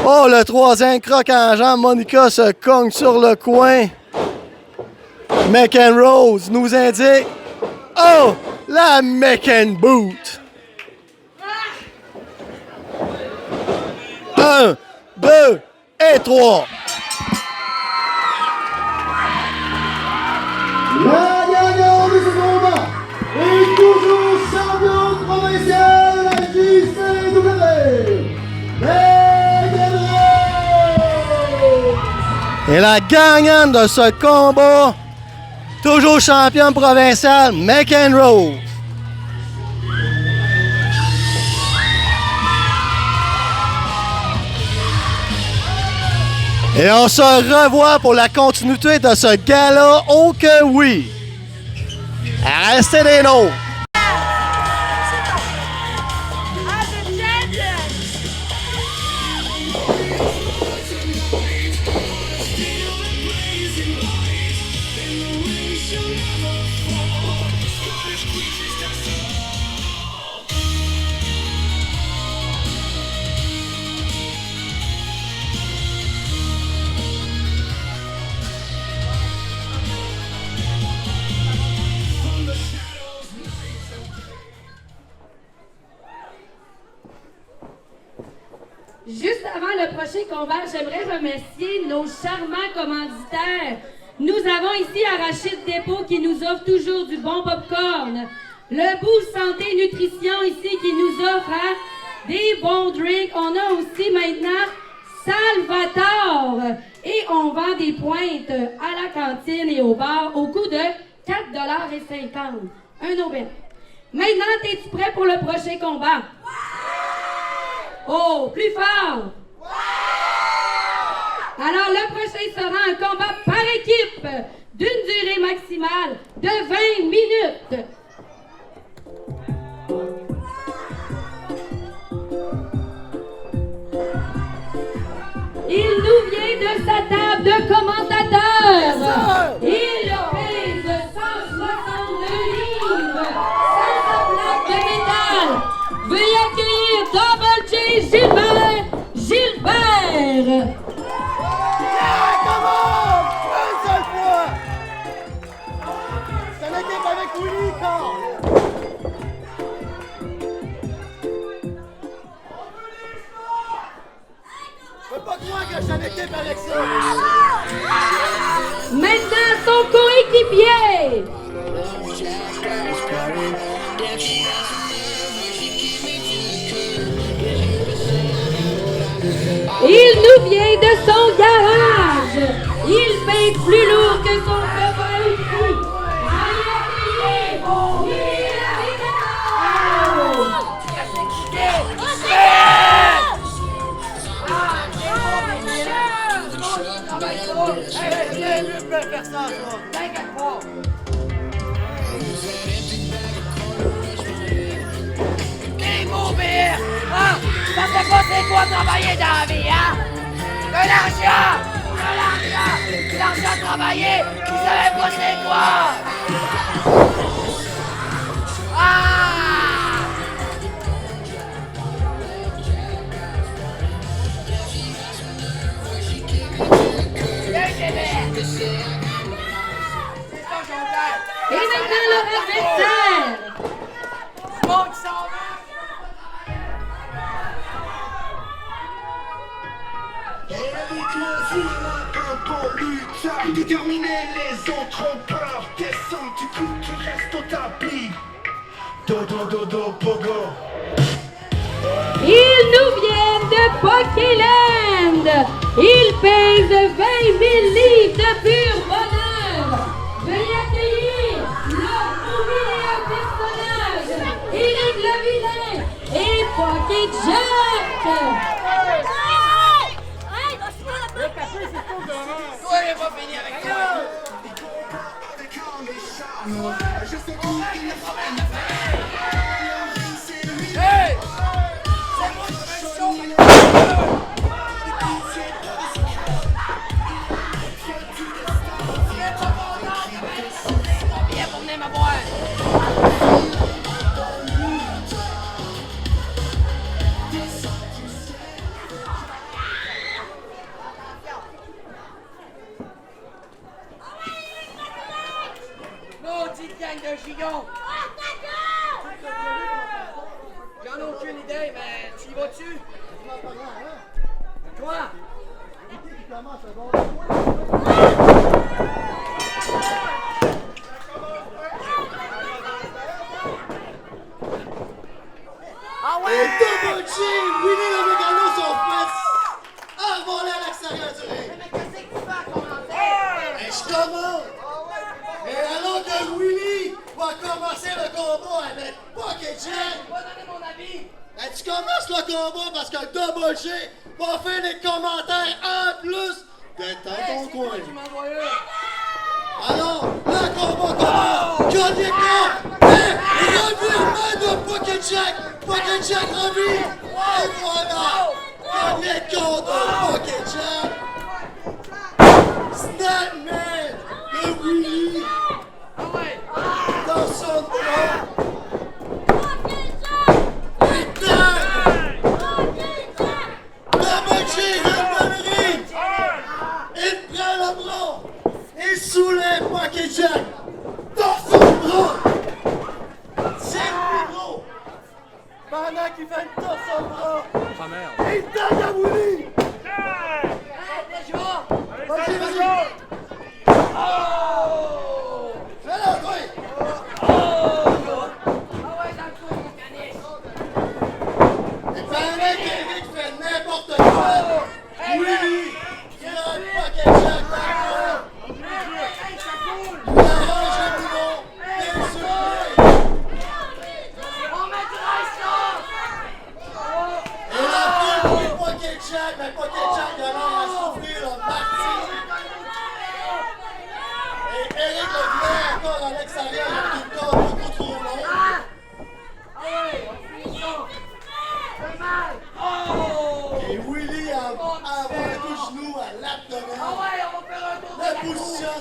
Oh, le troisième croc en jambe. Monica se cogne sur le coin. Mick and Rose nous indique. Oh, la Mick and Boot. 1, 2 et 3. La gagnante de ce combat est toujours championne provinciale de la JCW, Mick and Rose. Et la gagnante de ce combat, toujours championne provinciale, Mick and Rose. Et on se revoit pour la continuité de ce gala, oh que oui! Restez des nôtres! prochain combat, j'aimerais remercier nos charmants commanditaires. Nous avons ici Arachide Dépôt qui nous offre toujours du bon popcorn. Le Boost Santé Nutrition ici qui nous offre des bons drinks. On a aussi maintenant Salvatore. Et on vend des pointes à la cantine et au bar au coût de 4,50 $. Un aubaine. Maintenant, es-tu prêt pour le prochain combat? Oh, plus fort! Alors, le prochain sera un combat par équipe d'une durée maximale de 20 minutes. Il nous vient de sa table de commentateurs. Il pèse 162 livres, sans sa plaque de métal. Veuillez accueillir Double J Gilbert. Yeah, come on! Une seule fois! C'est l'équipe avec Willy, quand? Je peux pas croire que je suis en équipe avec ça! Maintenant, son coéquipier. Il nous vient de son garage. Il pèse plus lourd que son copain ici. Allez accueillir Willy Ça fait pas c'est quoi travailler dans la vie, hein? De l'argent! De l'argent travailler! Vous savez pas c'est quoi? Ah! Et maintenant leur adversaire. Déterminer les autres ont peur. Descends, tu coupes, tu restes au tapis. Dodo, pogo. Ils nous viennent de Pokéland. Ils pèsent 20 000 livres de pur bonheur. Veuillez accueillir le nouveau personnage, Éric le Vilain et Poké Jack. Toi, il va finir avec toi. Je sais tout, il ne faut rien faire. Hey! C'est moi qui fais le show. Viens pour venir m'avoir. Maudite gang de gigots! J'en ai aucune idée, mais tu y vas-tu? Quoi? Ah ouais! Et Double J, Willy le Mégalo sont prêts à voler à l'extérieur du ring! Mais qu'est-ce que tu fais à commencer? Et je commence! Et alors que Willy va commencer le combat avec Poké Jack, Je vais donner mon avis. ben, tu commences le combat parce que Double J va faire des commentaires en plus d'être dans ton C'est coin. toi qui m'envoie eux. Alors, le combat commence! Johnny Cobb! Et revirement de Poké Jack! Poké Jack revient! Et voilà! Johnny Cobb de Poké Jack! Snapman de Willy! Ah ouais. Dans son bras! Et tac! Double J rentre dans le ring! Il prend le bras! Il soulève Poké Jack! Dans son bras! Tiens le micro! Pendant qu'il fait le tour son bras! Il donne à Willy! que ça arrive avec une corde beaucoup trop longue. Ah ouais, on finit ça. C'est mal. Oh! Et Willy avoir un coup de genou à l'abdomen. Ah ouais, on va faire un tour de La la cour. position.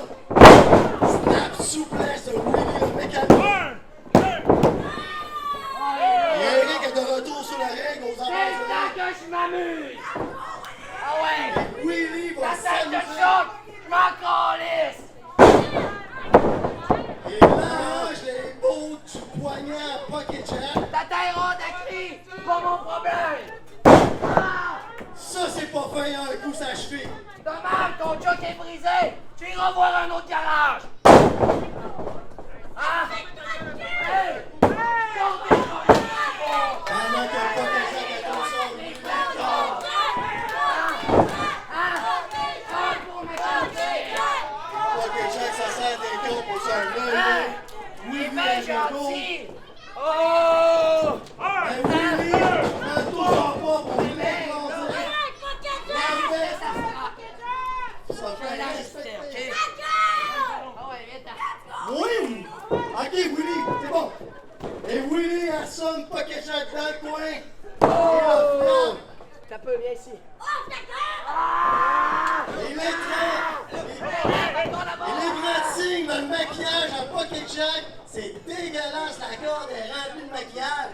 Snap souplesse de Willy le mécano. Et Eric est de retour sur la règle aux C'est avances. là que je m'amuse. Ah ouais. Willy va La tête de s'amuser. choc, je m'en calisse. Et lâche les bouts du poignet à Pocket Jack. Ta taille ronde à cri, c'est pas mon problème. Ah! Ça, c'est pas fin, un coup sa cheville. Dommage, ton choc est brisé. Tu iras voir un autre garage. Ah! Hey! Sortez, Pendant que Pocket Jack est au sol. Pocket Jack, ça sert des cons pour se lever. Il est Willy bien est de dos. gentil! Oh! Ben Willy, un tour en pas pour l'éclaser. Ça fait respecter. Ah ouais, viens. Oui! Ok, Willy, c'est bon. Et Willy assomme Pocket Jack dans le coin. Et le frappe. T'as peu, viens ici. Et l'égratigne dans le maquillage à Pocket Jack, c'est dégueulasse, la corde est remplie de maquillage.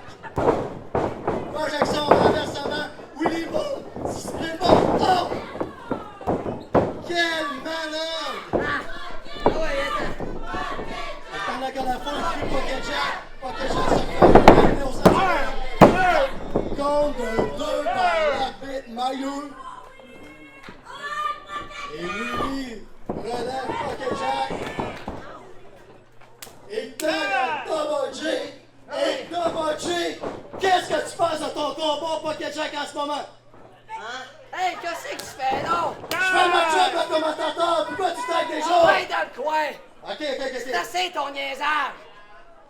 Projection, renversement, Willy Bull, c'est bon, oh! Quelle manœuvre! Ah ouais, viens. Pendant que la foule crie Pocket Jack se fait ramener au centre. Compte de 2 par l'arbitre Maillot. Et Willy relève Pocket Jack. Et Double J. Et Double J. Qu'est-ce que tu penses de ton combat Pocket Jack en ce moment? Hein? Hey, qu'est-ce que tu fais, non? Je fais ma job de commentateur. Pourquoi tu tagues des gens? Ouais, dans le coin. Ok. C'est assez ton niaisage.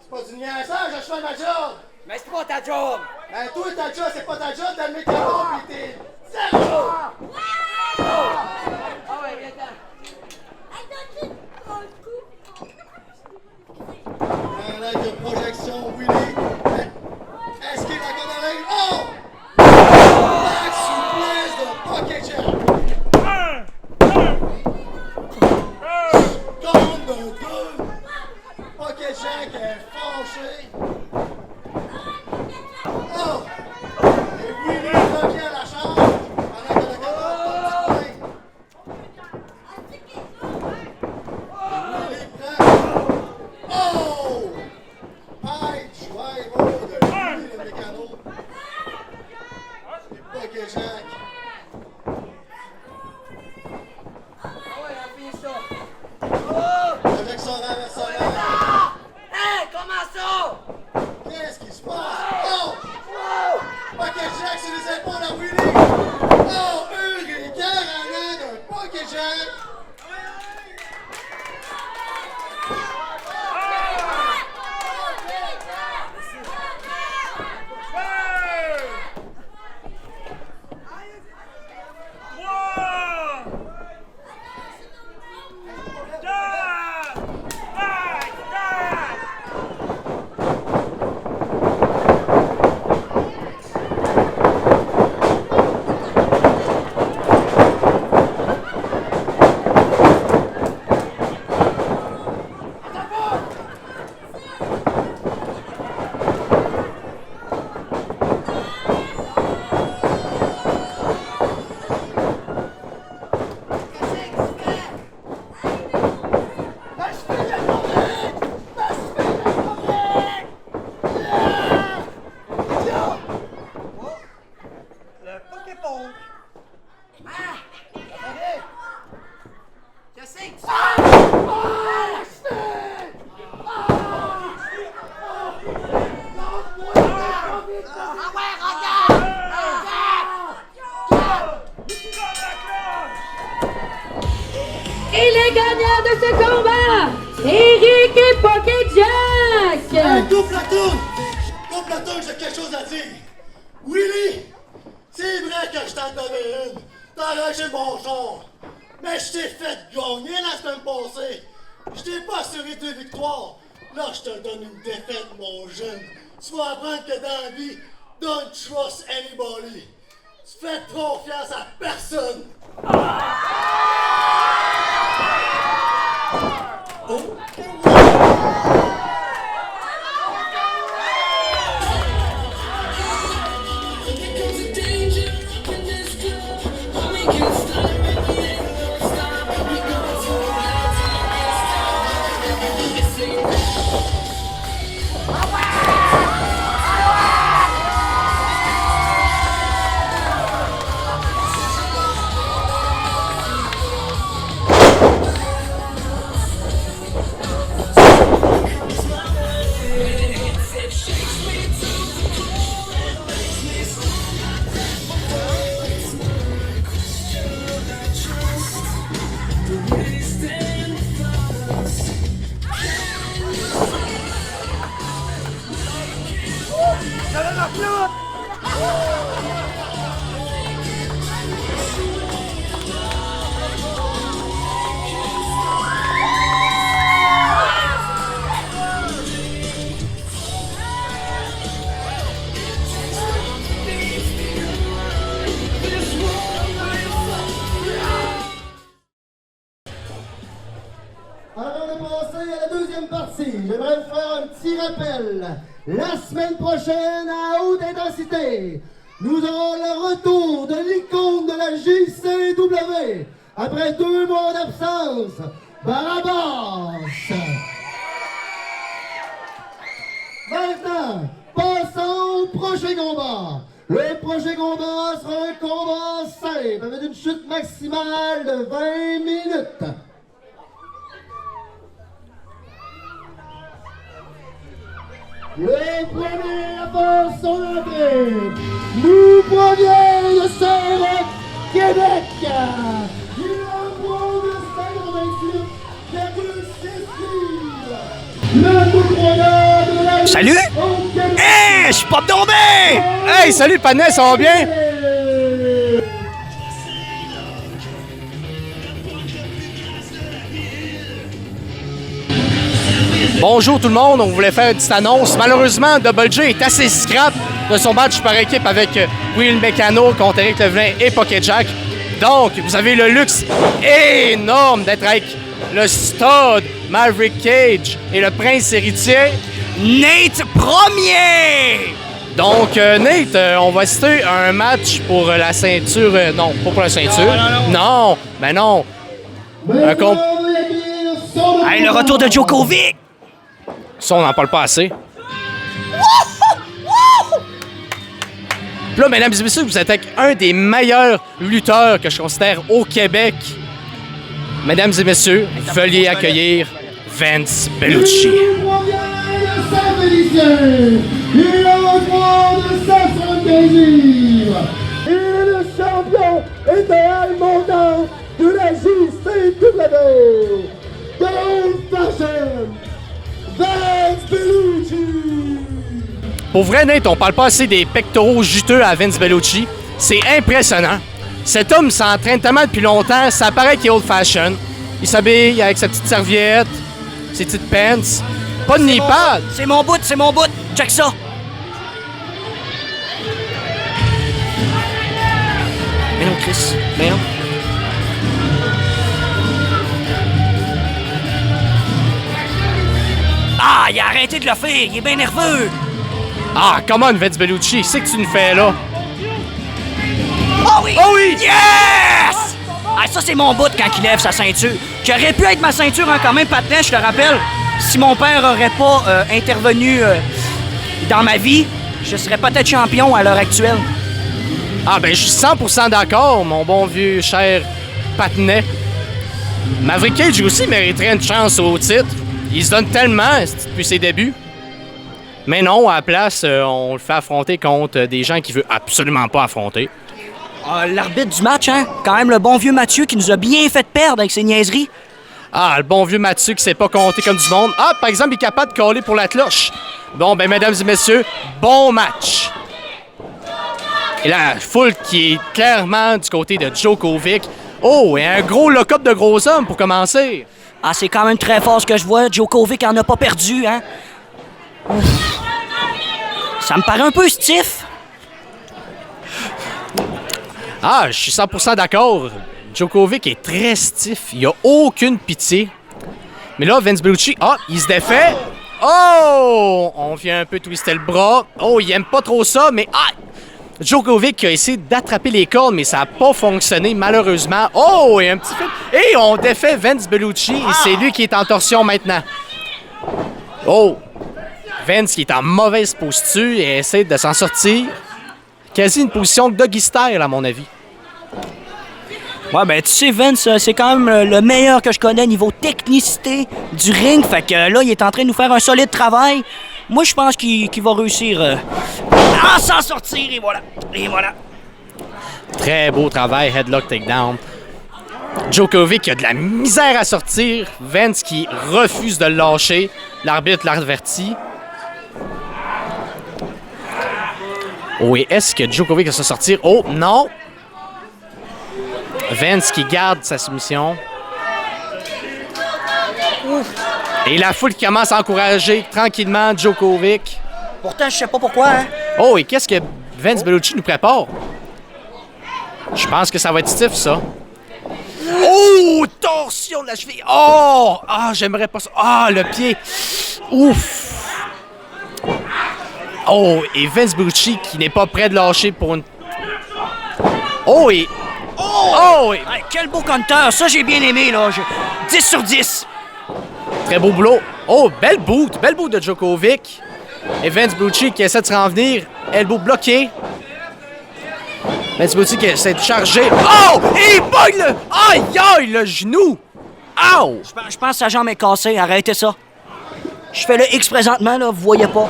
C'est pas du niaisage, je fais ma job. Mais c'est pas ta job. Ben toi, ta job, c'est pas ta job dans le mécano, pis t'es zéro! Ah ouais, viens. Pendant que projection, Willy. Est-ce qu'il a encore dans l'œil? Oh! La souplesse de Pocket Jack. Compte de 2. Pocket Jack est fâché. Oh! Et Willy revient à la charge pendant que le gars Willy prend. Oh! Pipe driver de Willy le mécano. Et Pocket Jack. Ah ouais, on finit ça. Oh! Avec son renversement. Hey, comment ça? Qu'est-ce qui se passe? Oh! Oh! Pocket Jack sur les épaules à Willy! Oh! Hurricane en l'air d'un Pocket Jack! Et les gagnants de ce combat, Eric et Pocket Jack! Hey, coupe la tourne! Coupe la tourne, j'ai quelque chose à dire! Willy! C'est vrai que je t'en donnais une! T'as arrangé mon genre! Mais je t'ai fait gagner la semaine passée! Je t'ai pas assuré 2 victoires! Là, je te donne une défaite, mon jeune. Tu vas apprendre que dans la vie, don't trust anybody. Tu fais confiance à personne. Avant de passer à la deuxième partie, j'aimerais vous faire un petit rappel. La semaine prochaine, à haute intensité, nous aurons le retour de l'icône de la JCW. Après 2 mois d'absence, Barabas. Maintenant, passons au prochain combat. Le prochain combat sera un combat simple avec une chute maximale de 20 minutes. Le premier à faire son entrée nous provient de Saint-Roch, Québec. Il a un poids de 58,6 livres. Le coup croyant de la Salut! Hey, je suis pas tombé! Hey, salut Panay, ça va bien? Bonjour tout le monde, on voulait faire une petite annonce. Malheureusement, Double J est assez scrap de son match par équipe avec Will Mécano contre Éric Levelin et Pocket Jack. Donc, vous avez le luxe énorme d'être avec le stud Maverick Cage et le prince héritier Nate Premier! Donc, Nate, on va citer un match pour la ceinture. Non, pas pour la ceinture. Non, ben non. Hey, le retour de Djokovic! Ça, on n'en parle pas assez. Puis là, mesdames et messieurs, vous êtes avec un des meilleurs lutteurs que je considère au Québec. Mesdames et messieurs, veuillez accueillir Vince Bellucci. Il a un poids de 75 livres. Il est le champion intermondial de la JCW. Gold Fashion, Vince Bellucci. Pour vrai, Nate, on parle pas assez des pectoraux juteux à Vince Bellucci. C'est impressionnant. Cet homme s'entraîne tellement depuis longtemps, ça paraît qu'il est old fashion. Il s'habille avec sa petite serviette, ses petites pants. Pas de knee pad. C'est mon bout, check ça. Mais non, Chris, mais non. Ah, il a arrêté de le faire, il est bien nerveux. Ah, come on, Vince Bellucci, c'est que tu nous fais là. Oh oui! Oh oui! Yes! Ah, ça, c'est mon bout quand il lève sa ceinture. Qui aurait pu être ma ceinture quand même, Patinet, je te rappelle. Si mon père aurait pas intervenu dans ma vie, je serais peut-être champion à l'heure actuelle. Ah, ben, je suis 100% d'accord, mon bon vieux cher Patinet. Maverick Cage aussi mériterait une chance au titre. Il se donne tellement depuis ses débuts. Mais non, à la place, on le fait affronter contre des gens qu'il veut absolument pas affronter. L'arbitre du match, hein? Quand même le bon vieux Mathieu qui nous a bien fait perdre avec ses niaiseries. Ah, le bon vieux Mathieu qui sait pas compter comme du monde. Ah, par exemple, il est capable de coller pour la cloche. Bon, ben, mesdames et messieurs, bon match. Et la foule qui est clairement du côté de Djokovic. Oh, et un gros lock-up de gros hommes pour commencer. Ah, c'est quand même très fort ce que je vois. Djokovic en a pas perdu, hein? Ouf. Ça me paraît un peu stiff. Ah, je suis 100% d'accord. Djokovic est très stiff. Il a aucune pitié. Mais là, Vince Bellucci, il se défait. Oh! On vient un peu twister le bras. Oh, il aime pas trop ça, mais Djokovic a essayé d'attraper les cordes, mais ça n'a pas fonctionné, malheureusement. Oh! Et un petit film. Et on défait Vince Bellucci, et c'est lui qui est en torsion maintenant. Oh! Vince qui est en mauvaise posture et essaie de s'en sortir. Quasi une position de doggy style, à mon avis. Ouais, ben tu sais, Vince, c'est quand même le meilleur que je connais niveau technicité du ring. Fait que là, il est en train de nous faire un solide travail. Moi, je pense qu'il va réussir à s'en sortir, et voilà. Et voilà. Très beau travail, headlock takedown. Djokovic a de la misère à sortir. Vince qui refuse de le lâcher. L'arbitre l'avertit. Oh, et est-ce que Djokovic va se sortir? Oh, non! Vince qui garde sa soumission. Et la foule qui commence à encourager tranquillement Djokovic. Pourtant, je sais pas pourquoi, hein? Oh, et qu'est-ce que Vince Bellucci nous prépare? Je pense que ça va être stiff, ça. Oh! Torsion de la cheville! Oh! Ah, j'aimerais pas ça. Ah, le pied! Ouf! Oh, et Vince Bellucci qui n'est pas prêt de lâcher pour une... Oh, et... Oh! Et... Hey, quel beau compteur! Ça, j'ai bien aimé, là. 10 sur 10. Très beau boulot. Oh, belle boot de Djokovic. Et Vince Bellucci qui essaie de se renvenir. Elbow bloqué. Vince Bellucci qui essaie de charger. Oh! Et il pogne le... Aïe, aïe, le genou! Ow! Je pense que sa jambe est cassée. Arrêtez ça. Je fais le X présentement, là. Vous voyez pas.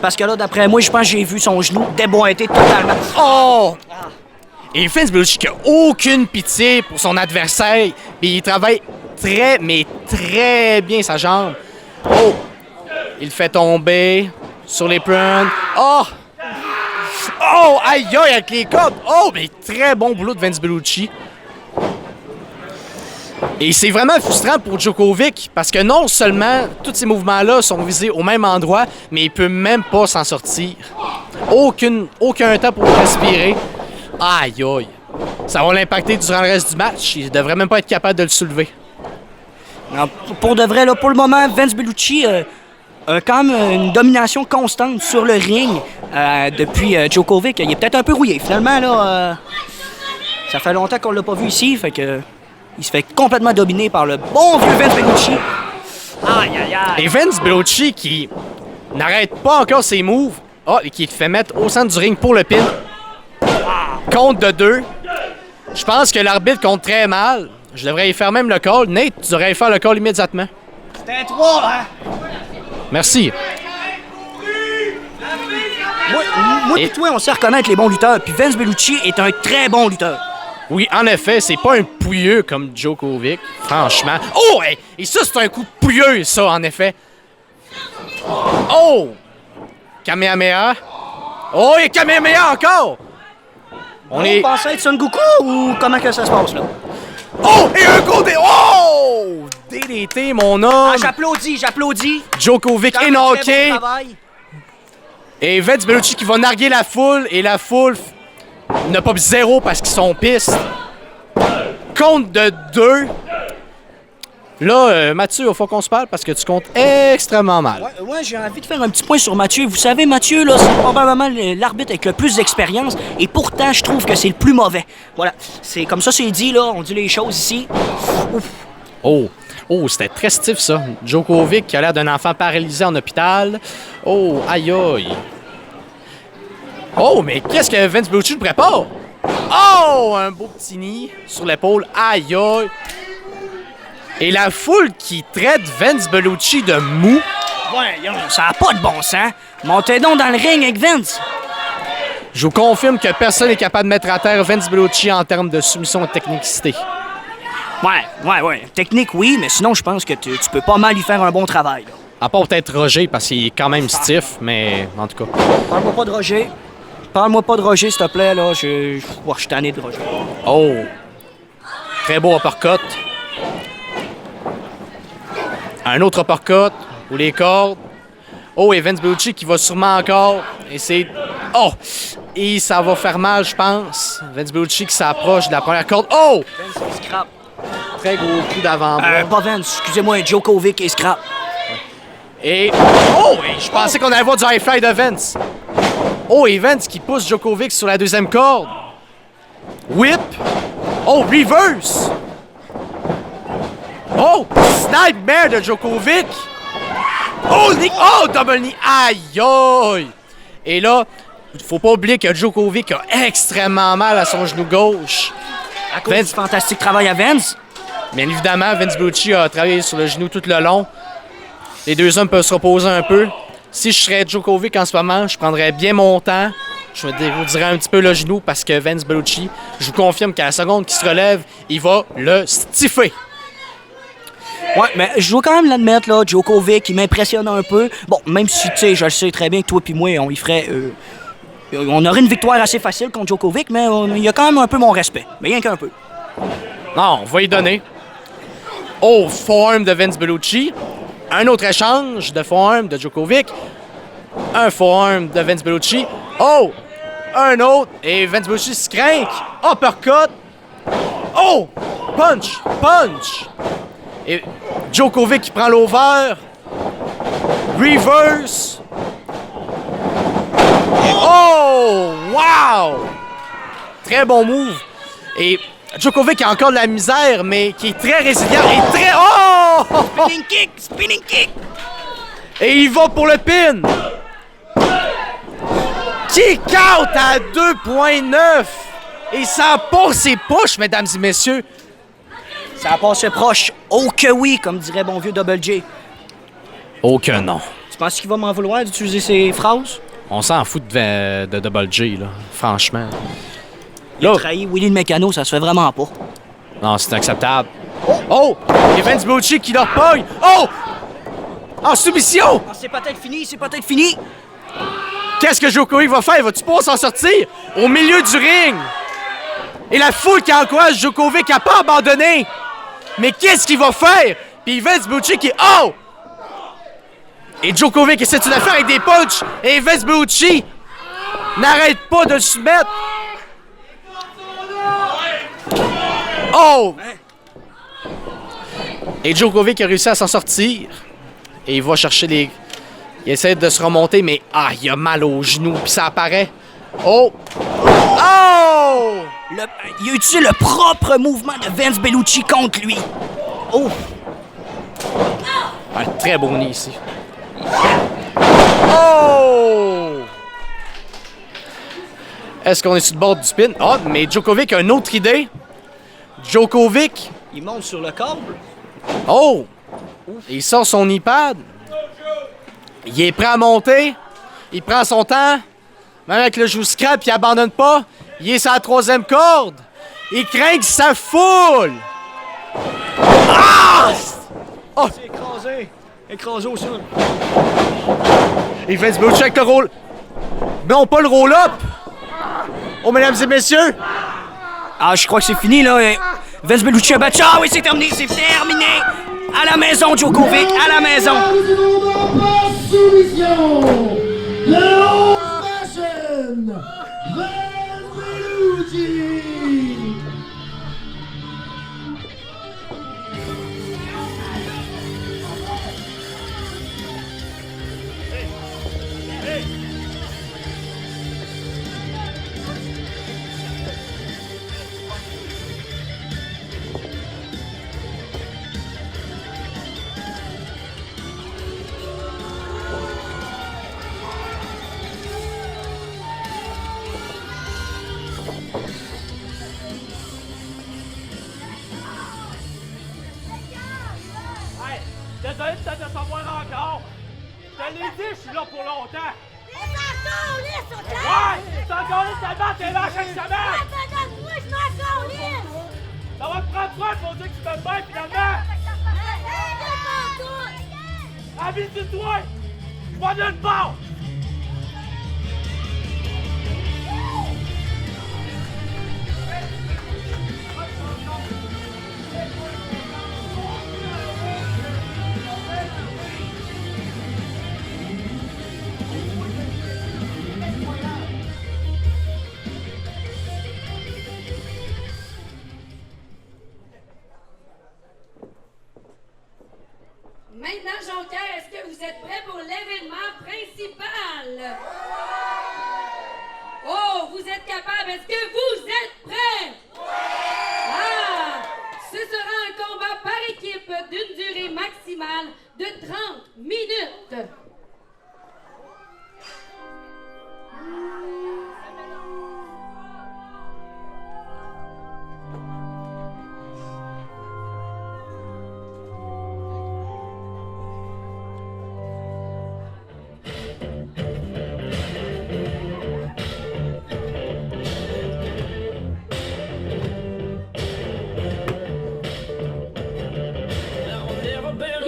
Parce que là, d'après moi, je pense que j'ai vu son genou déboîter totalement. Oh! Et Vince Bellucci qui a aucune pitié pour son adversaire. Puis il travaille très, mais très bien sa jambe. Oh! Il le fait tomber sur les prunes. Oh! Oh! Aïe, aïe, avec les cordes. Oh! Mais très bon boulot de Vince Bellucci. Et c'est vraiment frustrant pour Djokovic parce que non seulement tous ces mouvements-là sont visés au même endroit, mais il peut même pas s'en sortir. Aucun temps pour respirer. Aïe, aïe. Ça va l'impacter durant le reste du match. Il devrait même pas être capable de le soulever. Non, pour de vrai, là, pour le moment, Vince Bellucci a quand même une domination constante sur le ring depuis Djokovic. Il est peut-être un peu rouillé. Finalement, là, ça fait longtemps qu'on l'a pas vu ici, fait que il se fait complètement dominer par le bon vieux Vince Bellucci. Aïe, aïe, aïe. Et Vince Bellucci qui n'arrête pas encore ses moves. Et qui te fait mettre au centre du ring pour le pin. Compte de 2. Je pense que l'arbitre compte très mal. Je devrais y faire même le call. Nate, tu devrais y faire le call immédiatement. C'était un 3, hein? Merci. Moi et toi, on sait reconnaître les bons lutteurs. Puis Vince Bellucci est un très bon lutteur. Oui, en effet, c'est pas un pouilleux comme Djokovic, franchement. Oh, et ça, c'est un coup pouilleux, ça, en effet. Oh! Kamehameha. Oh, et Kamehameha encore! On pensait être Son Goku ou comment que ça se passe, là? Oh! Et un coup de... Oh! DDT, mon homme! Ah, j'applaudis. Djokovic est knocké. Et Vince Bellucci qui va narguer la foule, et la foule n'a pas 0 parce qu'ils sont pistes. Compte de 2. Là, Mathieu, il faut qu'on se parle parce que tu comptes extrêmement mal. Ouais, j'ai envie de faire un petit point sur Mathieu. Vous savez, Mathieu, là, c'est probablement l'arbitre avec le plus d'expérience et pourtant, je trouve que c'est le plus mauvais. Voilà, c'est comme ça, c'est dit, là. On dit les choses ici. Ouf. Oh, c'était très stiff, ça. Djokovic qui a l'air d'un enfant paralysé en hôpital. Oh, aïe, aïe. Oh, mais qu'est-ce que Vince Bellucci nous prépare? Oh, un beau petit nid sur l'épaule. Aïe, aïe. Et la foule qui traite Vince Bellucci de mou. Ouais, ça n'a pas de bon sens. Montez donc dans le ring avec Vince. Je vous confirme que personne n'est capable de mettre à terre Vince Bellucci en termes de soumission et de technicité. Ouais. Technique, oui, mais sinon, je pense que tu peux pas mal y faire un bon travail. Là. À part peut-être Roger, parce qu'il est quand même stiff, mais en tout cas. Parle-moi pas de Roger, s'il te plaît, là. Je suis tanné de Roger. Oh! Très beau uppercut. Un autre uppercut ou les cordes. Oh, et Vince Bellucci qui va sûrement encore essayer... Oh! Et ça va faire mal, je pense. Vince Bellucci qui s'approche de la première corde. Oh! Vince il scrape. Très gros coup d'avant-bras. Pas Vince, excusez-moi, Djokovic et scrap. Et... Oh! Et je pensais qu'on allait voir du high fly de Vince. Oh, et Vince qui pousse Djokovic sur la deuxième corde. Whip. Oh, reverse. Oh, snipe mare de Djokovic. Oh, double knee. Aïe, aïe. Et là, faut pas oublier que Djokovic a extrêmement mal à son genou gauche. À cause du fantastique travail à Vince. Bien évidemment, Vince Bellucci a travaillé sur le genou tout le long. Les deux hommes peuvent se reposer un peu. Si je serais Djokovic en ce moment, je prendrais bien mon temps. Je me déroudirais un petit peu le genou parce que Vince Bellucci, je vous confirme qu'à la seconde qu'il se relève, il va le stiffer. Ouais, mais je dois quand même l'admettre, là, Djokovic, il m'impressionne un peu. Bon, même si, tu sais, je le sais très bien que toi puis moi, on y ferait... on aurait une victoire assez facile contre Djokovic, mais il y a quand même un peu mon respect. Mais rien qu'un peu. Non, on va y donner. Oh, forearm de Vince Bellucci. Un autre échange de forearm de Djokovic. Un forearm de Vince Bellucci. Oh! Un autre. Et Vince Bellucci se craint. Uppercut. Oh! Punch! Punch! Et Djokovic qui prend l'over. Reverse. Et oh! Wow! Très bon move. Et Djokovic a encore de la misère, mais qui est très résilient et très... Oh! Spinning kick! Spinning kick! Et il va pour le pin. Kick out à 2.9. Et ça passe ses push, mesdames et messieurs. Ça a passé proche. Oh que oui, comme dirait bon vieux Double J. Oh que non. Tu penses qu'il va m'en vouloir d'utiliser ces phrases? On s'en fout de Double J, là. Franchement. Il a trahi Willie le mécano, ça se fait vraiment pas. Non, c'est inacceptable. Oh! Et Vince Bellucci qui leur pogne. Oh! En soumission! Ah, c'est peut-être fini, c'est peut-être fini. Qu'est-ce que Djokovic va faire? Va-tu pas s'en sortir? Au milieu du ring! Et la foule qui encourage Djokovic à pas abandonner! Mais qu'est-ce qu'il va faire? Puis Vince Bellucci qui... Oh! Et Djokovic essaie de la faire avec des punches. Et Vince Bellucci n'arrête pas de se mettre. Oh! Et Djokovic a réussi à s'en sortir. Et il va chercher les... Il essaie de se remonter, mais... Ah, il a mal au genou, puis ça apparaît. Oh! Oh! Il a utilisé le propre mouvement de Vince Bellucci contre lui. Oh! Un très beau nez ici. Oh! Est-ce qu'on est sur le bord du spin? Ah, mais Djokovic a une autre idée. Djokovic... Il monte sur le câble. Oh! Il sort son iPad. Il est prêt à monter. Il prend son temps. Même avec le joue scrap, il abandonne pas. Il est sur la troisième corde. Il craint sa foule. Ah! Oh! C'est écrasé. Écrasé au sol. Il fait du check le roll. Non, pas le roll-up. Oh, mesdames et messieurs. Ah, je crois que c'est fini, là. Vince Bellucci a battu. Ah oui, c'est terminé, c'est terminé. À la maison, Djokovic, à la maison. Soumission. Le Old Fashion. Vince Bellucci. Désolé de te décevoir encore. Je te l'ai dit, je suis là pour longtemps. On s'en calisse, OK? Ouais! Tu encore lisse tellement t'es là chaque semaine! Ouais, ben donne-moi, je m'en calisse! Ça va te prendre quoi pour dire que tu m'aimes bien finalement? Habitue-toi! Je vois nulle part! l'événement principal. Oh, vous êtes capables? Est-ce que vous êtes prêts? Ah! Ce sera un combat par équipe d'une durée maximale de 30 minutes.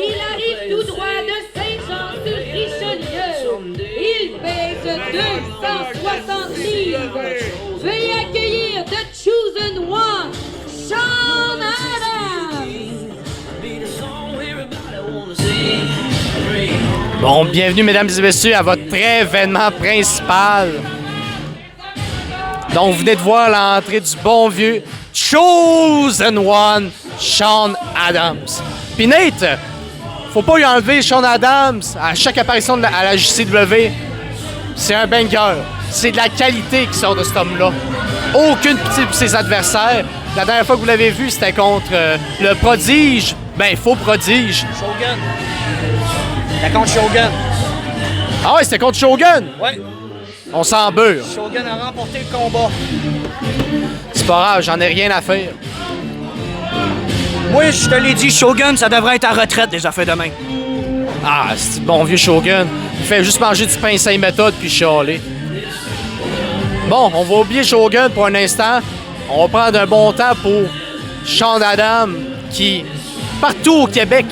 Il arrive tout droit de Saint-Jean-sur-Richelieu. Il pèse 260 livres. Veuillez accueillir The Chosen One, Sean Adams. Bon, bienvenue, mesdames et messieurs, à votre événement principal. Donc, vous venez de voir l'entrée du bon vieux Chosen One, Sean Adams. Puis Nate, faut pas lui enlever Sean Adams à chaque apparition à la JCW. C'est un banger. C'est de la qualité qui sort de cet homme-là. Aucune pitié pour ses adversaires. La dernière fois que vous l'avez vu, c'était contre le prodige. Ben, faux prodige. Shogun. C'était contre Shogun. Ah ouais, c'était contre Shogun? Ouais. On s'en beurre. Shogun a remporté le combat. C'est pas grave, j'en ai rien à faire. Oui, je te l'ai dit, Shogun, ça devrait être à retraite des affaires de main. Ah, c'est le bon vieux Shogun. Il fait juste manger du pain 5 méthodes puis chialer. Bon, on va oublier Shogun pour un instant. On va prendre un bon temps pour Sean Adams qui, partout au Québec,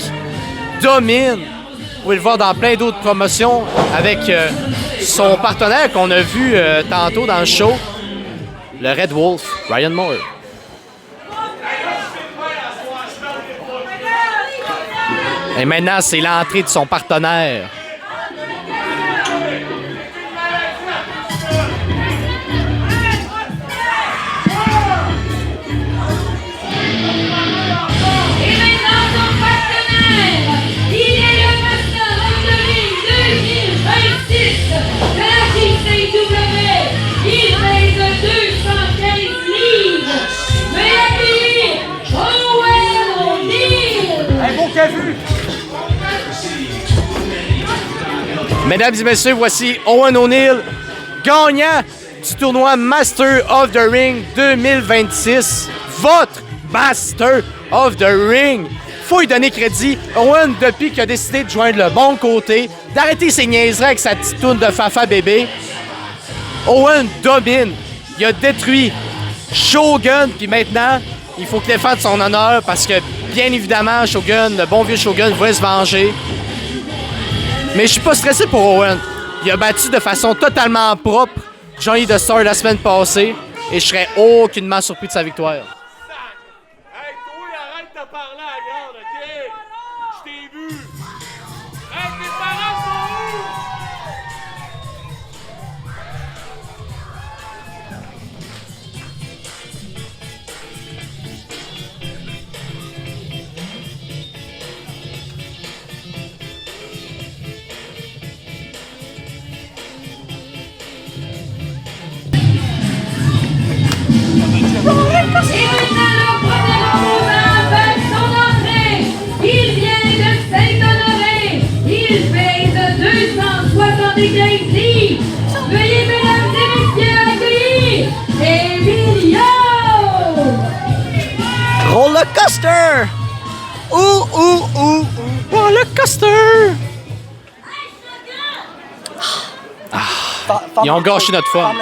domine. Vous pouvez le voir dans plein d'autres promotions avec son partenaire qu'on a vu tantôt dans le show, le Red Wolf, Ryan Moore. Et maintenant, c'est l'entrée de son partenaire. Et maintenant son partenaire, il est le Master of the Ring 2026 de la JCW. Il pèse 215 livres. Veuillez accueillir Owen O'Neill. Un beau qu'a vu. Mesdames et messieurs, voici Owen O'Neill, gagnant du tournoi Master of the Ring 2026. Votre Master of the Ring. Faut lui donner crédit. Owen, depuis qu'il a décidé de joindre le bon côté, d'arrêter ses niaiseries avec sa petite toune de Fafa bébé, Owen domine. Il a détruit Shogun, puis maintenant, il faut qu'il défende son honneur parce que, bien évidemment, Shogun, le bon vieux Shogun, va se venger. Mais je suis pas stressé pour Owen. Il a battu de façon totalement propre Johnny the Star la semaine passée et je serais aucunement surpris de sa victoire. Hey, toi, arrête de parler à la grande, OK? Je t'ai vu. Hey, tes parents sont où? Et maintenant le premier opposant fait son entrée. Il vient de Saint-Honoré. Il pèse 275 livres. Veuillez, mesdames et messieurs, accueillir Emilio. Roller coaster! Ouh! Roller coaster! Ils ont gâché notre fun.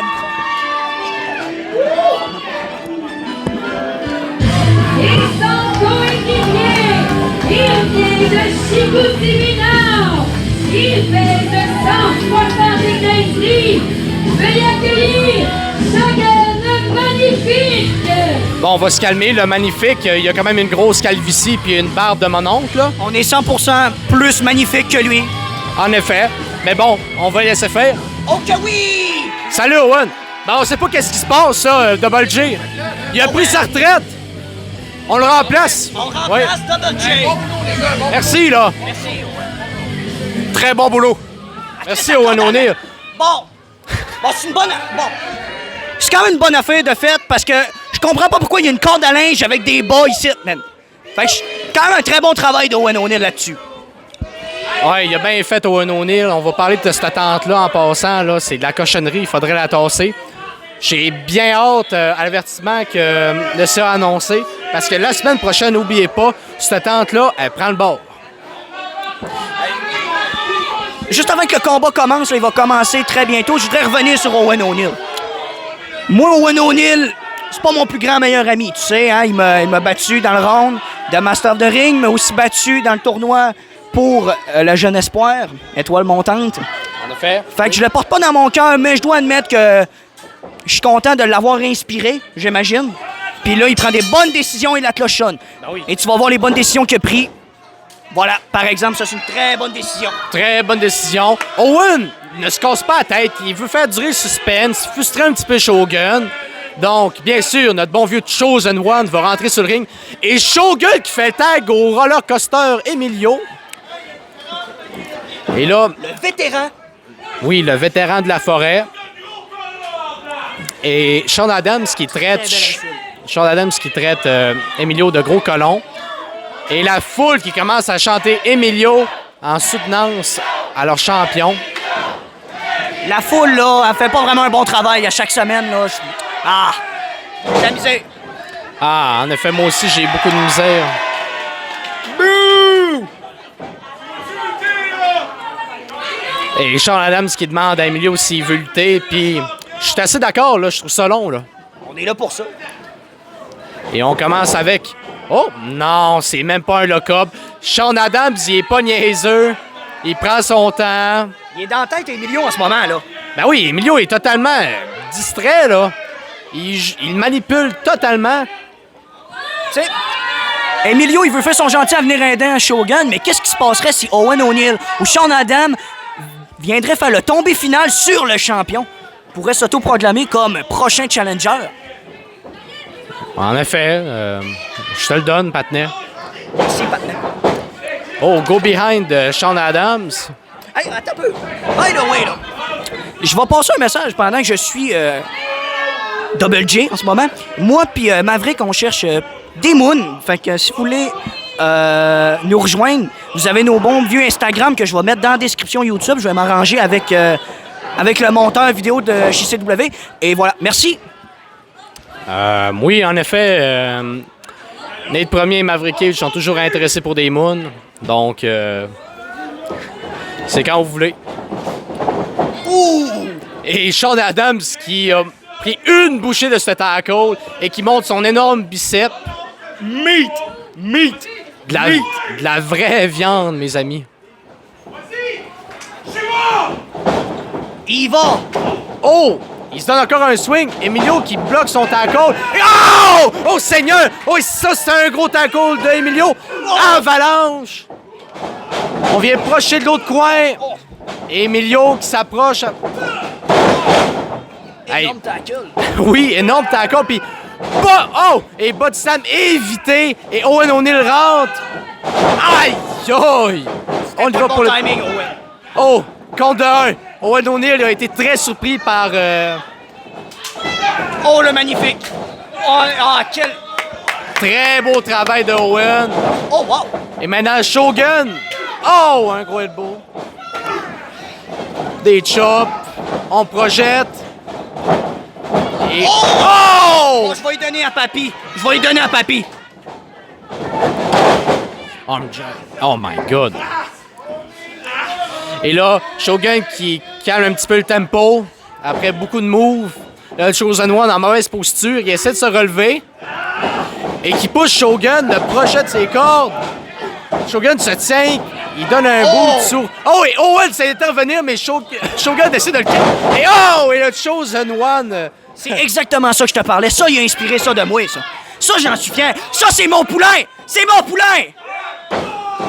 Et son coéquipier, il vient de Chicoutimi-Nord. Il pèse 175 livres. Veuillez accueillir Shogun Magnifique. Bon, on va se calmer. Le Magnifique, il y a quand même une grosse calvitie puis une barbe de mon oncle, là. On est 100% plus magnifique que lui. En effet. Mais bon, on va laisser faire. Oh que oui! Salut, Owen! Ben, on sait pas qu'est-ce qui se passe, ça, Double J. Il a pris sa retraite. On le remplace. On remplace Ouais. Double J. Merci, là. Merci. Très bon boulot. Merci, Owen O'Neill. Bon, c'est une bonne... Bon, c'est quand même une bonne affaire de fait parce que je comprends pas pourquoi il y a une corde à linge avec des bas ici, man. Fait que quand même un très bon travail d'Owen O'Neill là-dessus. Ouais, il a bien fait Owen O'Neill. On va parler de cette tente-là en passant. Là, c'est de la cochonnerie, il faudrait la tasser. J'ai bien hâte à l'avertissement que le CA a annoncé parce que la semaine prochaine, n'oubliez pas, cette tente-là, elle prend le bord. Juste avant que le combat commence, là, il va commencer très bientôt, je voudrais revenir sur Owen O'Neill. Moi, Owen O'Neill, c'est pas mon plus grand meilleur ami, tu sais, hein? Il m'a battu dans le round de Master of the Ring, il m'a aussi battu dans le tournoi pour le Jeune Espoir, étoile montante. En effet. Fait que je le porte pas dans mon cœur, mais je dois admettre que je suis content de l'avoir inspiré, j'imagine. Puis là, il prend des bonnes décisions et la cloche sonne. Ben oui. Et tu vas voir les bonnes décisions qu'il a prises. Voilà, par exemple, ça c'est une très bonne décision. Très bonne décision. Owen ne se casse pas la tête. Il veut faire durer le suspense, frustrer un petit peu Shogun. Donc, bien sûr, notre bon vieux Chosen One va rentrer sur le ring. Et Shogun qui fait le tag au roller coaster Emilio. Et là... Le vétéran. Oui, le vétéran de la forêt. Et Sean Adams qui traite... Sean Adams qui traite Emilio de gros colon. Et la foule qui commence à chanter Emilio en soutenance à leur champion. La foule, là, elle fait pas vraiment un bon travail à chaque semaine, là. J'ai la misère. Ah, en effet, moi aussi, j'ai beaucoup de misère. Bouh! Et Sean Adams qui demande à Emilio s'il veut lutter, puis je suis assez d'accord, là, je trouve ça long, là. On est là pour ça. Et on commence avec... Oh, non, c'est même pas un lock-up. Sean Adams, il est pas niaiseux. Il prend son temps. Il est dans la tête, Emilio, en ce moment, là. Ben oui, Emilio est totalement distrait, là. Il manipule totalement. Tu sais, Emilio, il veut faire son gentil à venir aider un Shogun, mais qu'est-ce qui se passerait si Owen O'Neill ou Sean Adams viendrait faire le tombé final sur le champion? Pourrait s'auto-proclamer comme prochain challenger. En effet, je te le donne, Patnais. Merci, Patnais. Oh, go behind de Sean Adams. Hey, attends un peu. By the way, là. Je vais passer un message pendant que je suis Double J en ce moment. Moi puis Maverick, on cherche des moons. Fait que si vous voulez nous rejoindre, vous avez nos bons vieux Instagram que je vais mettre dans la description YouTube. Je vais m'arranger avec le monteur vidéo de JCW. Et voilà. Merci. Oui, en effet, Nate Premier et Maverick Cage sont toujours intéressés pour des moons. Donc, c'est quand vous voulez. Ouh! Et Sean Adams qui a pris une bouchée de ce tackle et qui montre son énorme bicep. Meat! De la vraie viande, mes amis. Il va! Oh! Il se donne encore un swing. Emilio qui bloque son tackle. Oh! Oh, Seigneur! Oh, ça, c'est un gros tackle de Emilio. Avalanche! On vient procher de l'autre coin. Emilio qui s'approche. Énorme tackle. Oui, énorme tackle. Puis, oh! Et Body Slam évité. Et Owen O'Neill rentre. Aïe! Aïe! On y va pour le timing, Owen. Oh! Compte de 1. Owen O'Neill a été très surpris par... Oh, le magnifique! Oh, quel... Très beau travail de Owen. Oh, wow! Et maintenant, Shogun. Oh, un gros elbow. Des chops. On projette. Et... Oh! Je vais lui donner à Papy. Arm jab. Oh my God. Et là, Shogun qui calme un petit peu le tempo. Après beaucoup de moves. Là, le Chosen One en mauvaise posture. Il essaie de se relever. Et qui pousse Shogun, le projette ses cordes. Shogun se tient. Il donne un bout sur... Oh, et Owen sait intervenir, mais Shogun essaie de le... Et oh! Et le Chosen One... C'est exactement ça que je te parlais. Ça, il a inspiré ça de moi, ça. Ça, j'en suis fier. Ça, c'est mon poulain! C'est mon poulain!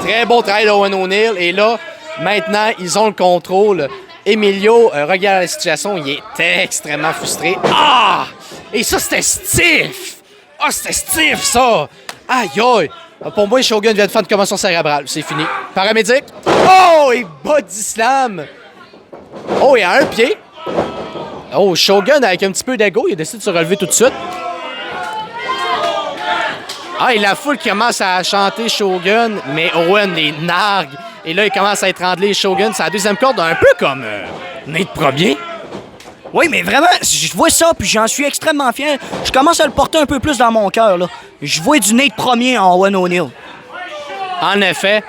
Très bon travail d'Owen O'Neill. Et là, maintenant, ils ont le contrôle. Emilio regarde la situation. Il est extrêmement frustré. Ah! Et ça, c'était stiff! Ah, c'était stiff, ça! Aïe, aïe! Pour moi, Shogun vient de faire une commotion cérébrale. C'est fini. Paramédic. Oh! Et body slam! Oh, il a un pied. Oh, Shogun, avec un petit peu d'ego, il a décidé de se relever tout de suite. Ah, et la foule qui commence à chanter Shogun, mais Owen les nargue. Et là, il commence à étrangler Shogun. C'est la deuxième corde, un peu comme Nate Premier. Oui, mais vraiment, je vois ça, puis j'en suis extrêmement fier. Je commence à le porter un peu plus dans mon cœur, là. Je vois du Nate Premier en Owen O'Neill. En effet.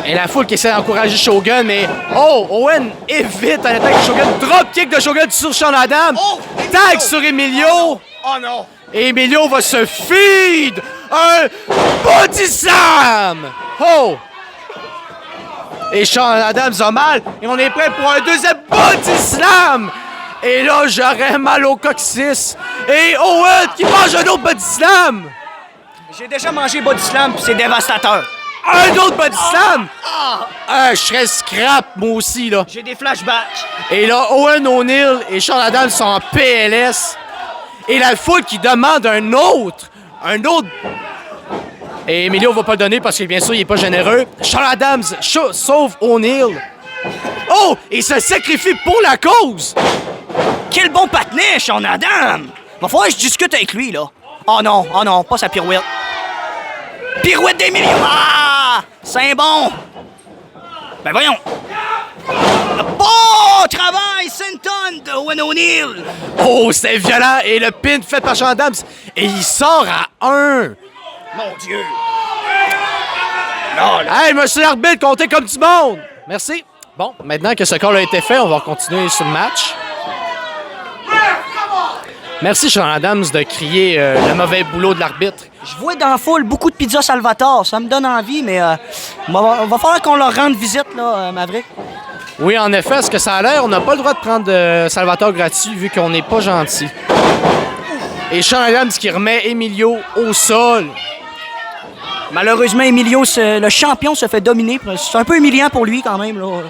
Et la foule qui essaie d'encourager Shogun, mais... Oh, Owen évite à l'attaque de Shogun. Dropkick de Shogun sur Sean Adams. Oh, Tag sur Emilio. Oh non! Et Emilio va se feed un body slam. Oh! Et Sean Adams a mal. Et on est prêt pour un deuxième body slam. Et là, j'aurais mal au coccyx. Et Owen qui mange un autre body slam. J'ai déjà mangé body slam, puis c'est dévastateur. Un autre body slam! Je serais scrap, moi aussi, là. J'ai des flashbacks. Et là, Owen O'Neill et Sean Adams sont en PLS. Et la foule qui demande un autre. Et Emilio va pas le donner parce que, bien sûr, il est pas généreux. Sean Adams sauve O'Neill. Oh! Il se sacrifie pour la cause! Quel bon patinet, Sean Adams! Va falloir que je discute avec lui, là. Oh non, pas sa pirouette. Pirouette d'Emilio! Ah! C'est bon! Ben voyons! Bon travail, Senton de Owen O'Neill! Oh, c'est violent! Et le pin fait par Sean Adams. Et il sort à 1. Mon Dieu! Hey, monsieur l'arbitre, comptez comme du monde! Merci. Bon, maintenant que ce call a été fait, on va continuer sur le match. Merci, Sean Adams, de crier le mauvais boulot de l'arbitre. Je vois dans la foule beaucoup de pizza Salvatore. Ça me donne envie, mais va falloir qu'on leur rende visite, là, Maverick. Oui, en effet, ce que ça a l'air, on n'a pas le droit de prendre Salvatore gratuit vu qu'on n'est pas gentil. Et Sean Adams qui remet Emilio au sol. Malheureusement, Emilio, le champion, se fait dominer. C'est un peu humiliant pour lui, quand même, là.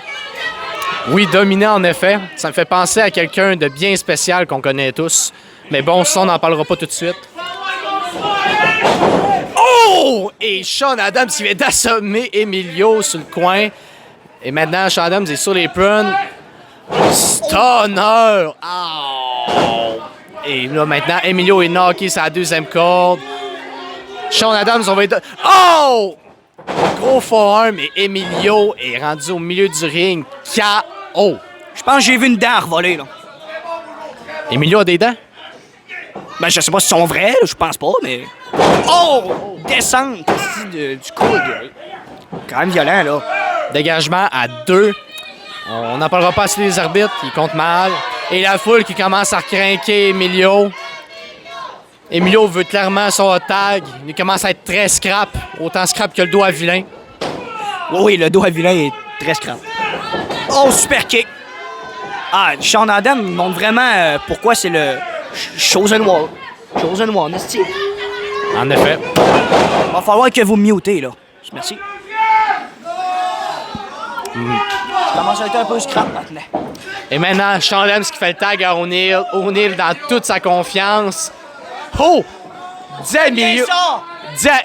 Oui, dominé, en effet. Ça me fait penser à quelqu'un de bien spécial qu'on connaît tous. Mais bon, ça, on n'en parlera pas tout de suite. Oh! Et Sean Adams qui vient d'assommer Emilio sur le coin. Et maintenant, Sean Adams est sur les prunes. Stunner! Oh! Et là, maintenant, Emilio est knocké sur la deuxième corde. Sean Adams, on va être... Oh! Gros forearm et Emilio est rendu au milieu du ring. KO! Je pense que j'ai vu une dent revoler, là. Emilio a des dents? Ben, je sais pas si sont vraies, là, je pense pas, mais... Oh! Descente du coude. Quand même violent, là. Dégagement à 2. On n'en parlera pas assez des arbitres, ils comptent mal. Et la foule qui commence à recrinquer Emilio. Emilio veut clairement son tag. Il commence à être très scrap. Autant scrap que le dos à vilain. Oui, le dos à vilain est très scrap. Oh, super kick! Ah, Sean Adams montre vraiment pourquoi c'est le Chosen One. Chosen One, est-ce que... En effet. Va falloir que vous mutez, là. Merci. Je commence à être un peu scrap maintenant. Et maintenant, Sean Adams qui fait le tag à O'Neill. O'Neill dans toute sa confiance. Oh! Dis à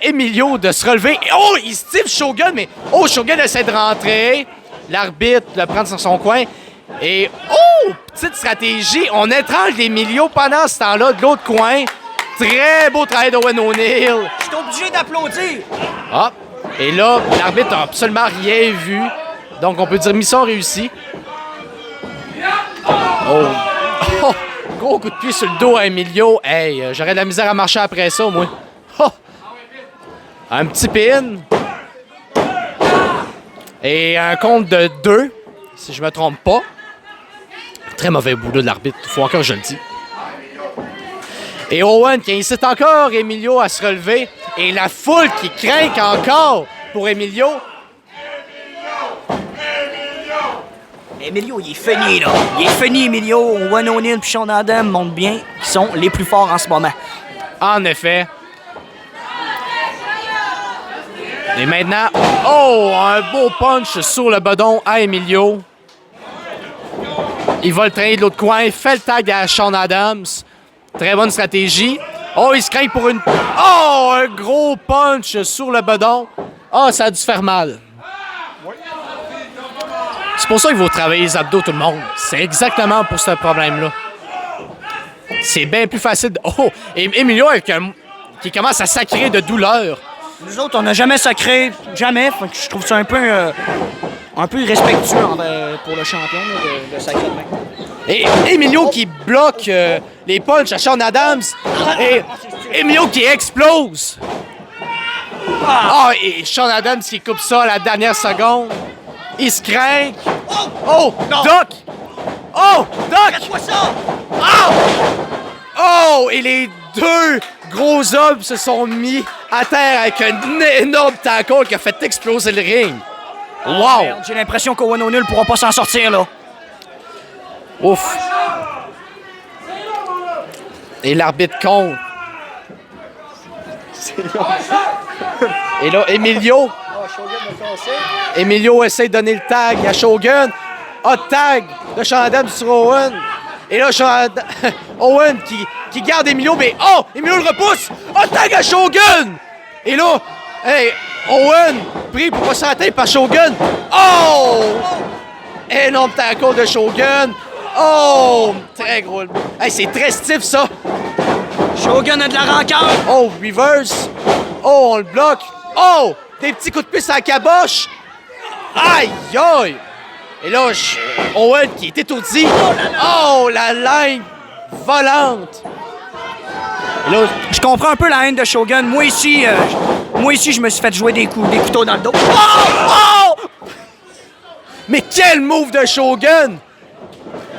Emilio de se relever. Et oh! Il style Shogun, mais... Oh! Shogun essaie de rentrer. L'arbitre le prend sur son coin. Et... Oh! Petite stratégie. On étrangle Emilio pendant ce temps-là de l'autre coin. Très beau travail d'Owen O'Neill. Je suis obligé d'applaudir. Ah! Et là, l'arbitre n'a absolument rien vu. Donc, on peut dire mission réussie. Oh! Oh! Gros coup de pied sur le dos à Emilio. Hey, j'aurais de la misère à marcher après ça, moi. Oh! Un petit pin. Et un compte de 2, si je me trompe pas. Très mauvais boulot de l'arbitre, il faut encore que je le dise. Et Owen qui incite encore Emilio à se relever. Et la foule qui craint encore pour Emilio. Emilio, il est fini, là. Il est fini, Emilio. Owen O'Neill et Sean Adams montrent bien qu'ils sont les plus forts en ce moment. En effet. Et maintenant, oh, un beau punch sur le bedon à Emilio. Il va le traîner de l'autre coin, fait le tag à Sean Adams. Très bonne stratégie. Oh, il se craint pour une... Oh, un gros punch sur le bedon. Oh, ça a dû faire mal. C'est pour ça qu'il faut travailler les abdos, tout le monde. C'est exactement pour ce problème-là. C'est bien plus facile. Oh! Et Emilio avec qui commence à sacrer de douleur. Nous autres, on n'a jamais sacré, jamais. Fait que je trouve ça un peu irrespectueux pour le champion là, de sacrer de même. Et Emilio qui bloque les punches à Sean Adams. Et Emilio qui explose. Ah, et Sean Adams qui coupe ça à la dernière seconde. Il se craint. Oh! Doc! Oh! Doc! Fais-toi ça! Oh! Et les deux gros hommes se sont mis à terre avec un énorme tackle qui a fait exploser le ring. Wow! Merde, j'ai l'impression qu'Owen O'Neill pourra pas s'en sortir, là. Ouf! Et l'arbitre compte. Et là, Emilio. Emilio essaie de donner le tag à Shogun. Hot tag de Sean Adams sur Owen. Et là, Owen qui garde Emilio, mais oh! Emilio le repousse! Hot tag à Shogun! Et là, hey, Owen pris pour pas se rater par Shogun. Oh! Énorme tackle de Shogun. Oh! Très gros. Hey, c'est très stiff, ça. Shogun a de la rancœur. Oh, reverse. Oh, on le bloque. Oh! Des petits coups de piste à la caboche. Aïe, aïe! Et là, Owen qui est étourdi. Oh, la ligne volante. Et là, je comprends un peu la haine de Shogun. Moi ici, je me suis fait jouer des couteaux dans le dos. Oh! Mais quel move de Shogun!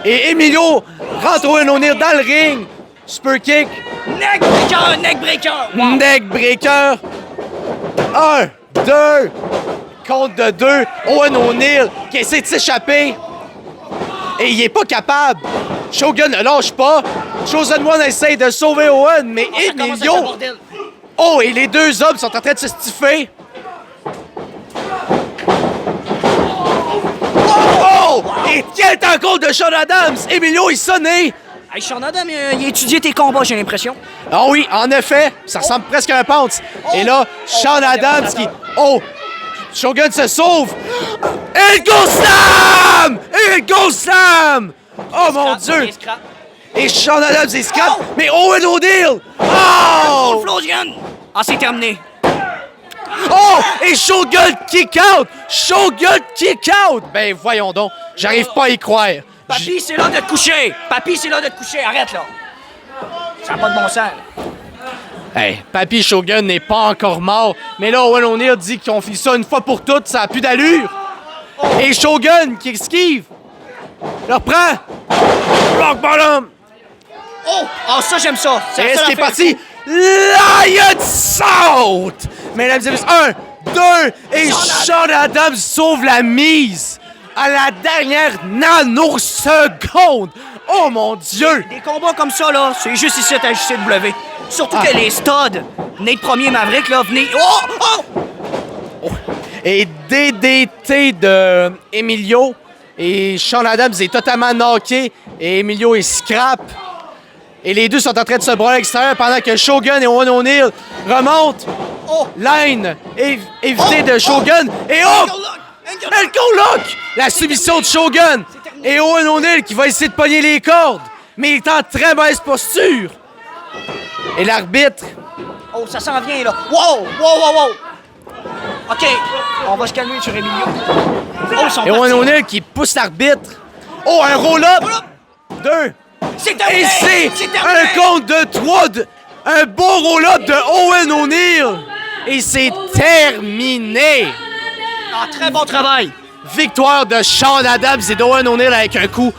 Et Emilio rentre Owen O'Neill dans le ring. Super kick. Neck breaker, neck breaker. Wow. Neck breaker. 1, 2. Compte de 2. Owen O'Neill qui essaie de s'échapper. Et il est pas capable. Shogun ne lâche pas. Chosen One essaie de sauver Owen, mais Emilio... Oh, et les deux hommes sont en train de se stiffer. Oh! Et quel tackle de Sean Adams! Emilio est sonné! Hey, Sean Adams, il a étudié tes combats, j'ai l'impression. Ah oui, en effet, ça ressemble presque à un pounce. Et là, Sean Adams qui... Oh! Shogun se sauve! Et Go Slam! Et Go Slam! Oh mon Dieu! Et Sean Adams est scrap, mais Owen O'Neill! Oh! Explosion! Ah, c'est terminé. Oh! Et Shogun kick out! Shogun kick out! Ben voyons donc, j'arrive pas à y croire. Papy, c'est l'heure de te coucher! Papy, c'est l'heure de te coucher, arrête là! Ça n'a pas de bon sens, là. Hey, Papy Shogun n'est pas encore mort, mais là, Owen O'Neill dit qu'ils ont fait ça une fois pour toutes, ça a plus d'allure. Et Shogun qui esquive. Le reprend. Rock bottom. Oh! Ah, ça, j'aime ça! Et ce qui est parti? Lion Saut! Mesdames et messieurs, 1, 2, et Sean Adams sauve la mise à la dernière nanoseconde. Oh mon Dieu! Des combats comme ça, là, c'est juste ici à JCW. Surtout que les studs, Nate Premier Maverick, là, venez... Oh! Et DDT de Emilio. Et Sean Adams est totalement knocké. Et Emilio est scrap. Et les deux sont en train de se broyer à l'extérieur pendant que Shogun et Owen O'Neill remontent. Line évité de Shogun. Et oh! Elko Lock! La soumission de Shogun. Et Owen O'Neill qui va essayer de pogner les cordes. Mais il est en très mauvaise posture. Et l'arbitre... Oh, ça s'en vient, là. Wow! Wow, wow, wow! OK, on va se calmer sur Emilio. Oh, ils sont et Owen O'Neill qui pousse l'arbitre. Oh, un roll-up! 2. C'est terminé! Et c'est un compte de 3. Un beau roll-up de Owen O'Neill. Et c'est terminé. Ah, très bon travail. Victoire de Sean Adams et d'Owen O'Neill avec un coup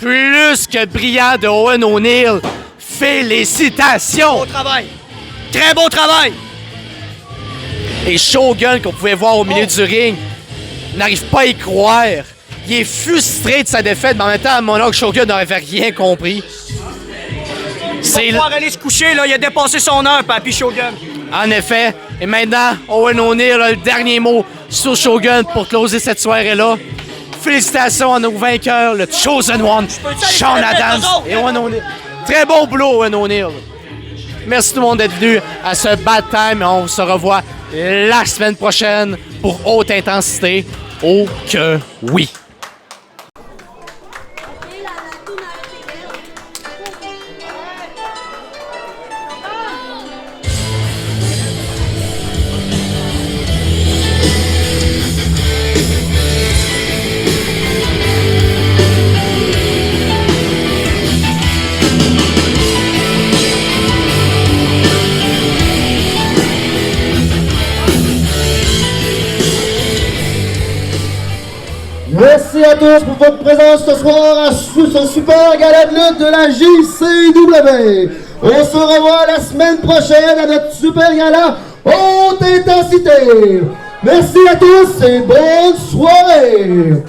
plus que brillant de Owen O'Neill. Félicitations! Beau travail. Très beau travail. Et Shogun, qu'on pouvait voir au milieu du ring, n'arrive pas à y croire. Il est frustré de sa défaite, mais en même temps, mon oncle Shogun n'avait rien compris. Il va pouvoir aller se coucher, là. Il a dépassé son heure, Papy Shogun. En effet. Et maintenant, Owen O'Neill a le dernier mot sur Shogun pour closer cette soirée-là. Félicitations à nos vainqueurs, le Chosen One, Sean Adams et Owen O'Neill. Très bon boulot, Owen O'Neill. Merci tout le monde d'être venu à ce Bad Time. On se revoit la semaine prochaine pour haute intensité. Oh que oui! Merci à tous pour votre présence ce soir à ce super gala de lutte de la JCW. On se revoit la semaine prochaine à notre super gala haute intensité. Merci à tous et bonne soirée.